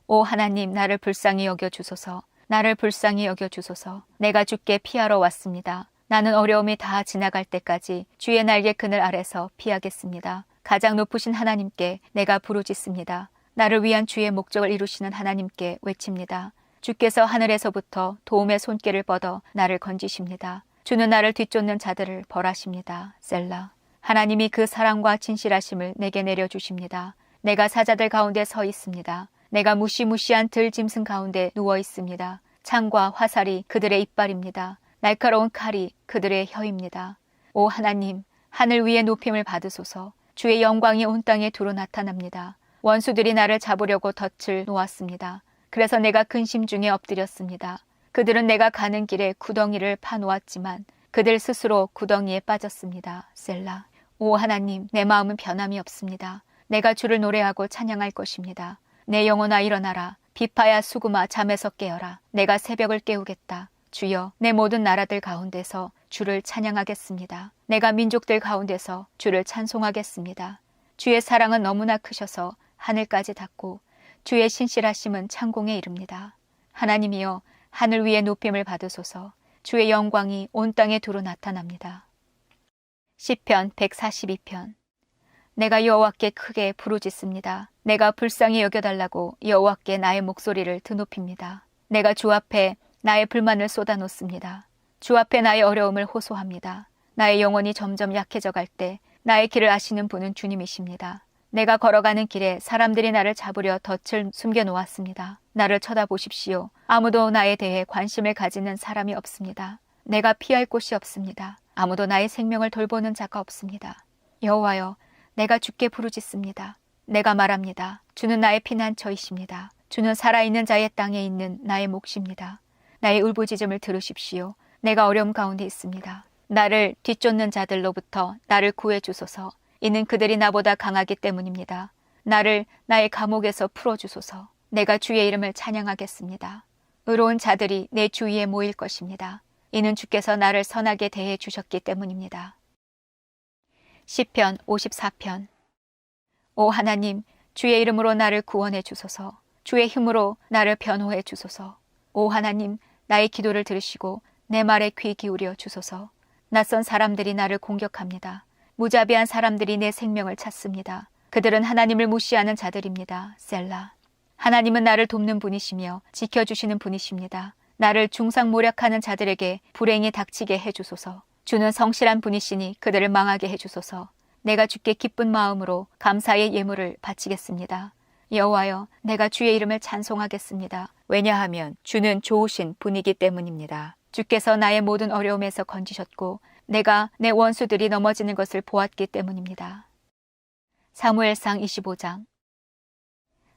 오 하나님 나를 불쌍히 여겨주소서. 나를 불쌍히 여겨주소서. 내가 주께 피하러 왔습니다. 나는 어려움이 다 지나갈 때까지 주의 날개 그늘 아래서 피하겠습니다. 가장 높으신 하나님께 내가 부르짖습니다. 나를 위한 주의 목적을 이루시는 하나님께 외칩니다. 주께서 하늘에서부터 도움의 손길을 뻗어 나를 건지십니다. 주는 나를 뒤쫓는 자들을 벌하십니다. 셀라. 하나님이 그 사랑과 진실하심을 내게 내려주십니다. 내가 사자들 가운데 서 있습니다. 내가 무시무시한 들짐승 가운데 누워 있습니다. 창과 화살이 그들의 이빨입니다. 날카로운 칼이 그들의 혀입니다. 오 하나님, 하늘 위에 높임을 받으소서. 주의 영광이 온 땅에 두루 나타납니다. 원수들이 나를 잡으려고 덫을 놓았습니다. 그래서 내가 근심 중에 엎드렸습니다. 그들은 내가 가는 길에 구덩이를 파놓았지만 그들 스스로 구덩이에 빠졌습니다. 셀라. 오 하나님, 내 마음은 변함이 없습니다. 내가 주를 노래하고 찬양할 것입니다. 내 영혼아 일어나라. 비파야 수구마 잠에서 깨어라. 내가 새벽을 깨우겠다. 주여, 내 모든 나라들 가운데서 주를 찬양하겠습니다. 내가 민족들 가운데서 주를 찬송하겠습니다. 주의 사랑은 너무나 크셔서 하늘까지 닿고 주의 신실하심은 창공에 이릅니다. 하나님이여, 하늘 위에 높임을 받으소서. 주의 영광이 온 땅에 두루 나타납니다. 시편 142편. 내가 여호와께 크게 부르짖습니다. 내가 불쌍히 여겨달라고 여호와께 나의 목소리를 드높입니다. 내가 주 앞에 나의 불만을 쏟아놓습니다. 주 앞에 나의 어려움을 호소합니다. 나의 영혼이 점점 약해져 갈 때 나의 길을 아시는 분은 주님이십니다. 내가 걸어가는 길에 사람들이 나를 잡으려 덫을 숨겨놓았습니다. 나를 쳐다보십시오. 아무도 나에 대해 관심을 가지는 사람이 없습니다. 내가 피할 곳이 없습니다. 아무도 나의 생명을 돌보는 자가 없습니다. 여호와여, 내가 주께 부르짖습니다. 내가 말합니다. 주는 나의 피난처이십니다. 주는 살아있는 자의 땅에 있는 나의 몫입니다. 나의 울부짖음을 들으십시오. 내가 어려움 가운데 있습니다. 나를 뒤쫓는 자들로부터 나를 구해 주소서. 이는 그들이 나보다 강하기 때문입니다. 나를 나의 감옥에서 풀어주소서. 내가 주의 이름을 찬양하겠습니다. 의로운 자들이 내 주위에 모일 것입니다. 이는 주께서 나를 선하게 대해 주셨기 때문입니다. 시편 54편. 오 하나님, 주의 이름으로 나를 구원해 주소서. 주의 힘으로 나를 변호해 주소서. 오 하나님, 나의 기도를 들으시고 내 말에 귀 기울여 주소서. 낯선 사람들이 나를 공격합니다. 무자비한 사람들이 내 생명을 찾습니다. 그들은 하나님을 무시하는 자들입니다. 셀라. 하나님은 나를 돕는 분이시며 지켜주시는 분이십니다. 나를 중상모략하는 자들에게 불행이 닥치게 해주소서. 주는 성실한 분이시니 그들을 망하게 해주소서. 내가 주께 기쁜 마음으로 감사의 예물을 바치겠습니다. 여호와여, 내가 주의 이름을 찬송하겠습니다. 왜냐하면 주는 좋으신 분이기 때문입니다. 주께서 나의 모든 어려움에서 건지셨고 내가 내 원수들이 넘어지는 것을 보았기 때문입니다. 사무엘상 25장.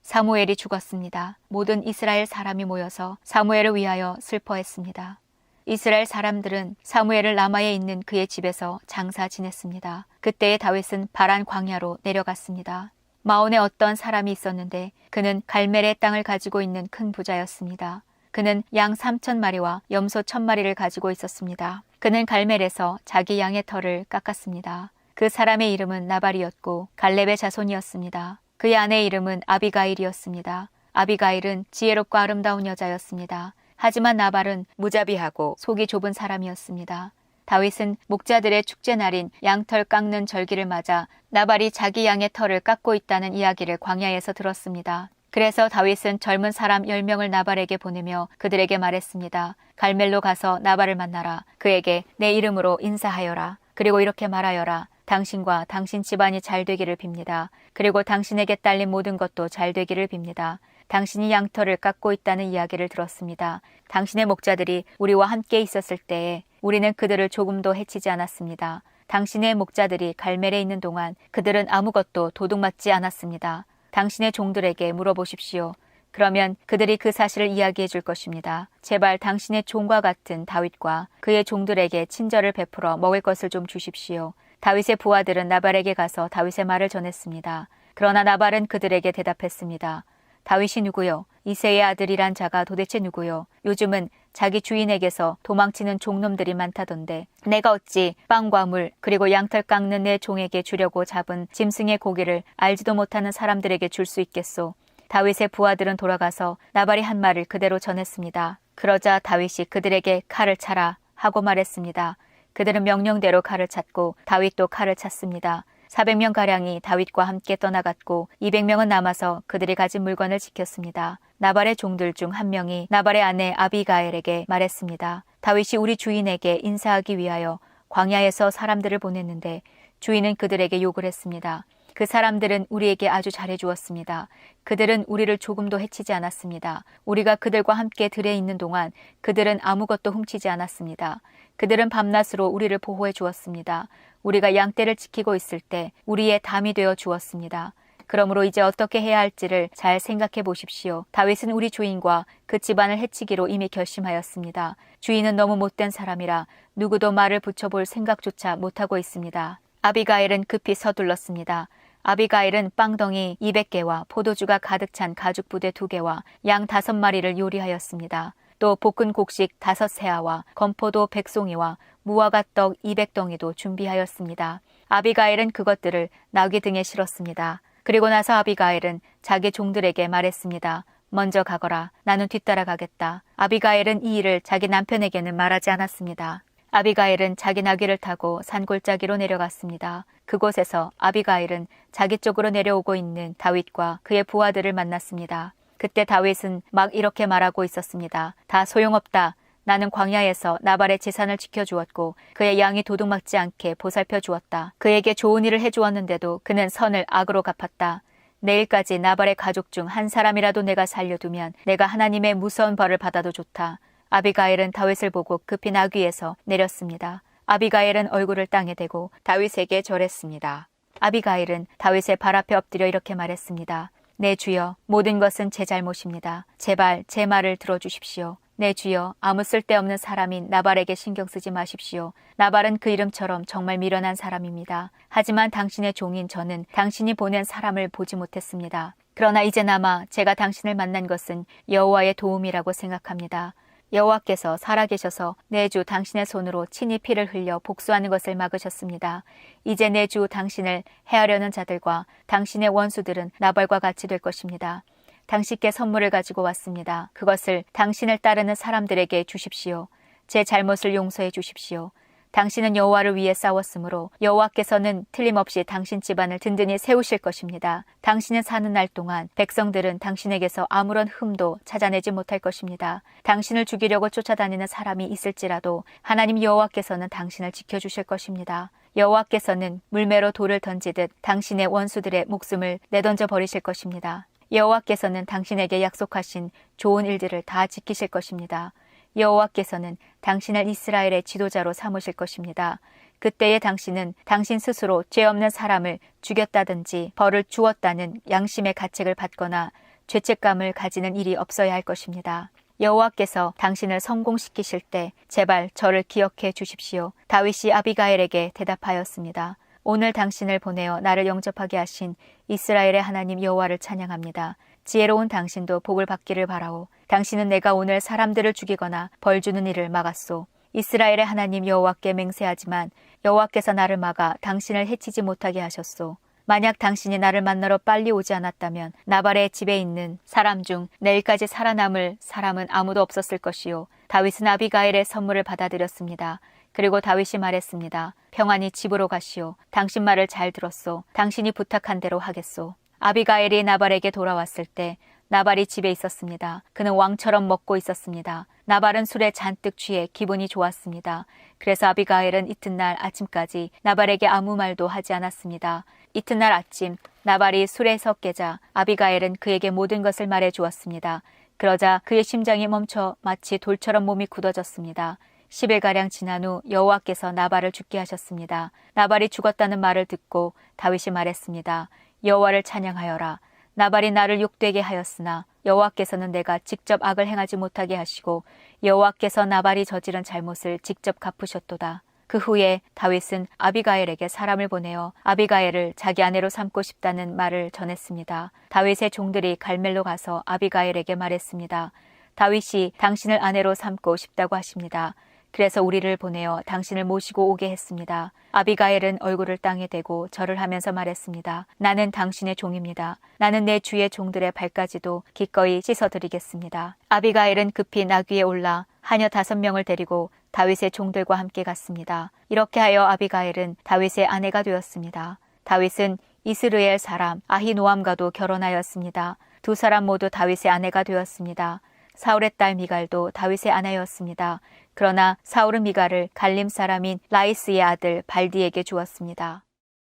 사무엘이 죽었습니다. 모든 이스라엘 사람이 모여서 사무엘을 위하여 슬퍼했습니다. 이스라엘 사람들은 사무엘을 라마에 있는 그의 집에서 장사 지냈습니다. 그때에 다윗은 바란 광야로 내려갔습니다. 마온에 어떤 사람이 있었는데 그는 갈멜의 땅을 가지고 있는 큰 부자였습니다. 그는 양 3,000마리와 염소 1,000마리를 가지고 있었습니다. 그는 갈멜에서 자기 양의 털을 깎았습니다. 그 사람의 이름은 나발이었고 갈렙의 자손이었습니다. 그의 아내의 이름은 아비가일이었습니다. 아비가일은 지혜롭고 아름다운 여자였습니다. 하지만 나발은 무자비하고 속이 좁은 사람이었습니다. 다윗은 목자들의 축제날인 양털 깎는 절기를 맞아 나발이 자기 양의 털을 깎고 있다는 이야기를 광야에서 들었습니다. 그래서 다윗은 젊은 사람 10명을 나발에게 보내며 그들에게 말했습니다. 갈멜로 가서 나발을 만나라. 그에게 내 이름으로 인사하여라. 그리고 이렇게 말하여라. 당신과 당신 집안이 잘 되기를 빕니다. 그리고 당신에게 딸린 모든 것도 잘 되기를 빕니다. 당신이 양털을 깎고 있다는 이야기를 들었습니다. 당신의 목자들이 우리와 함께 있었을 때에 우리는 그들을 조금도 해치지 않았습니다. 당신의 목자들이 갈멜에 있는 동안 그들은 아무것도 도둑맞지 않았습니다. 당신의 종들에게 물어보십시오. 그러면 그들이 그 사실을 이야기해 줄 것입니다. 제발 당신의 종과 같은 다윗과 그의 종들에게 친절을 베풀어 먹을 것을 좀 주십시오. 다윗의 부하들은 나발에게 가서 다윗의 말을 전했습니다. 그러나 나발은 그들에게 대답했습니다. 다윗이 누구요? 이새의 아들이란 자가 도대체 누구요? 요즘은 자기 주인에게서 도망치는 종놈들이 많다던데 내가 어찌 빵과 물 그리고 양털 깎는 내 종에게 주려고 잡은 짐승의 고기를 알지도 못하는 사람들에게 줄 수 있겠소? 다윗의 부하들은 돌아가서 나발이 한 말을 그대로 전했습니다. 그러자 다윗이 그들에게 칼을 차라 하고 말했습니다. 그들은 명령대로 칼을 찼고 다윗도 칼을 찼습니다. 400명가량이 다윗과 함께 떠나갔고 200명은 남아서 그들이 가진 물건을 지켰습니다. 나발의 종들 중 한 명이 나발의 아내 아비가엘에게 말했습니다. 다윗이 우리 주인에게 인사하기 위하여 광야에서 사람들을 보냈는데 주인은 그들에게 욕을 했습니다. 그 사람들은 우리에게 아주 잘해주었습니다. 그들은 우리를 조금도 해치지 않았습니다. 우리가 그들과 함께 들에 있는 동안 그들은 아무것도 훔치지 않았습니다. 그들은 밤낮으로 우리를 보호해 주었습니다. 우리가 양떼를 지키고 있을 때 우리의 담이 되어 주었습니다. 그러므로 이제 어떻게 해야 할지를 잘 생각해 보십시오. 다윗은 우리 주인과 그 집안을 해치기로 이미 결심하였습니다. 주인은 너무 못된 사람이라 누구도 말을 붙여볼 생각조차 못하고 있습니다. 아비가일은 급히 서둘렀습니다. 아비가일은 빵덩이 200개와 포도주가 가득 찬 가죽 부대 2개와 양 5마리를 요리하였습니다. 또 볶은 곡식 5세아와 건포도 100송이와 무화과 떡 200덩이도 준비하였습니다. 아비가일은 그것들을 나귀 등에 실었습니다. 그리고 나서 아비가일은 자기 종들에게 말했습니다. 먼저 가거라. 나는 뒤따라 가겠다. 아비가일은 이 일을 자기 남편에게는 말하지 않았습니다. 아비가일은 자기 나귀를 타고 산골짜기로 내려갔습니다. 그곳에서 아비가일은 자기 쪽으로 내려오고 있는 다윗과 그의 부하들을 만났습니다. 그때 다윗은 막 이렇게 말하고 있었습니다. 다 소용없다. 나는 광야에서 나발의 재산을 지켜주었고 그의 양이 도둑맞지 않게 보살펴 주었다. 그에게 좋은 일을 해주었는데도 그는 선을 악으로 갚았다. 내일까지 나발의 가족 중 한 사람이라도 내가 살려두면 내가 하나님의 무서운 벌을 받아도 좋다. 아비가일은 다윗을 보고 급히 나귀에서 내렸습니다. 아비가일은 얼굴을 땅에 대고 다윗에게 절했습니다. 아비가일은 다윗의 발 앞에 엎드려 이렇게 말했습니다. 내 주여, 모든 것은 제 잘못입니다. 제발 제 말을 들어주십시오. 내 주여, 아무 쓸데없는 사람인 나발에게 신경 쓰지 마십시오. 나발은 그 이름처럼 정말 미련한 사람입니다. 하지만 당신의 종인 저는 당신이 보낸 사람을 보지 못했습니다. 그러나 이제나마 제가 당신을 만난 것은 여호와의 도움이라고 생각합니다. 여호와께서 살아계셔서 내 주 당신의 손으로 친히 피를 흘려 복수하는 것을 막으셨습니다. 이제 내 주 당신을 해하려는 자들과 당신의 원수들은 나발과 같이 될 것입니다. 당신께 선물을 가지고 왔습니다. 그것을 당신을 따르는 사람들에게 주십시오. 제 잘못을 용서해 주십시오. 당신은 여호와를 위해 싸웠으므로 여호와께서는 틀림없이 당신 집안을 든든히 세우실 것입니다. 당신은 사는 날 동안 백성들은 당신에게서 아무런 흠도 찾아내지 못할 것입니다. 당신을 죽이려고 쫓아다니는 사람이 있을지라도 하나님 여호와께서는 당신을 지켜주실 것입니다. 여호와께서는 물매로 돌을 던지듯 당신의 원수들의 목숨을 내던져 버리실 것입니다. 여호와께서는 당신에게 약속하신 좋은 일들을 다 지키실 것입니다. 여호와께서는 당신을 이스라엘의 지도자로 삼으실 것입니다. 그때에 당신은 당신 스스로 죄 없는 사람을 죽였다든지 벌을 주었다는 양심의 가책을 받거나 죄책감을 가지는 일이 없어야 할 것입니다. 여호와께서 당신을 성공시키실 때 제발 저를 기억해 주십시오. 다윗이 아비가일에게 대답하였습니다. 오늘 당신을 보내어 나를 영접하게 하신 이스라엘의 하나님 여호와를 찬양합니다. 지혜로운 당신도 복을 받기를 바라오. 당신은 내가 오늘 사람들을 죽이거나 벌 주는 일을 막았소. 이스라엘의 하나님 여호와께 맹세하지만 여호와께서 나를 막아 당신을 해치지 못하게 하셨소. 만약 당신이 나를 만나러 빨리 오지 않았다면 나발의 집에 있는 사람 중 내일까지 살아남을 사람은 아무도 없었을 것이요. 다윗은 아비가일의 선물을 받아들였습니다. 그리고 다윗이 말했습니다. 평안히 집으로 가시오. 당신 말을 잘 들었소. 당신이 부탁한 대로 하겠소. 아비가일이 나발에게 돌아왔을 때 나발이 집에 있었습니다. 그는 왕처럼 먹고 있었습니다. 나발은 술에 잔뜩 취해 기분이 좋았습니다. 그래서 아비가일은 이튿날 아침까지 나발에게 아무 말도 하지 않았습니다. 이튿날 아침 나발이 술에서 깨자 아비가일은 그에게 모든 것을 말해 주었습니다. 그러자 그의 심장이 멈춰 마치 돌처럼 몸이 굳어졌습니다. 10일가량 지난 후 여호와께서 나발을 죽게 하셨습니다. 나발이 죽었다는 말을 듣고 다윗이 말했습니다. 여호와를 찬양하여라. 나발이 나를 욕되게 하였으나 여호와께서는 내가 직접 악을 행하지 못하게 하시고 여호와께서 나발이 저지른 잘못을 직접 갚으셨도다. 그 후에 다윗은 아비가일에게 사람을 보내어 아비가일을 자기 아내로 삼고 싶다는 말을 전했습니다. 다윗의 종들이 갈멜로 가서 아비가일에게 말했습니다. 다윗이 당신을 아내로 삼고 싶다고 하십니다. 그래서 우리를 보내어 당신을 모시고 오게 했습니다. 아비가일은 얼굴을 땅에 대고 절을 하면서 말했습니다. 나는 당신의 종입니다. 나는 내 주의 종들의 발까지도 기꺼이 씻어드리겠습니다. 아비가일은 급히 나귀에 올라 하녀 5명을 데리고 다윗의 종들과 함께 갔습니다. 이렇게 하여 아비가일은 다윗의 아내가 되었습니다. 다윗은 이스르엘 사람 아히노암과도 결혼하였습니다. 두 사람 모두 다윗의 아내가 되었습니다. 사울의 딸 미갈도 다윗의 아내였습니다. 그러나 사울은 미갈을 갈림 사람인 라이스의 아들 발디에게 주었습니다.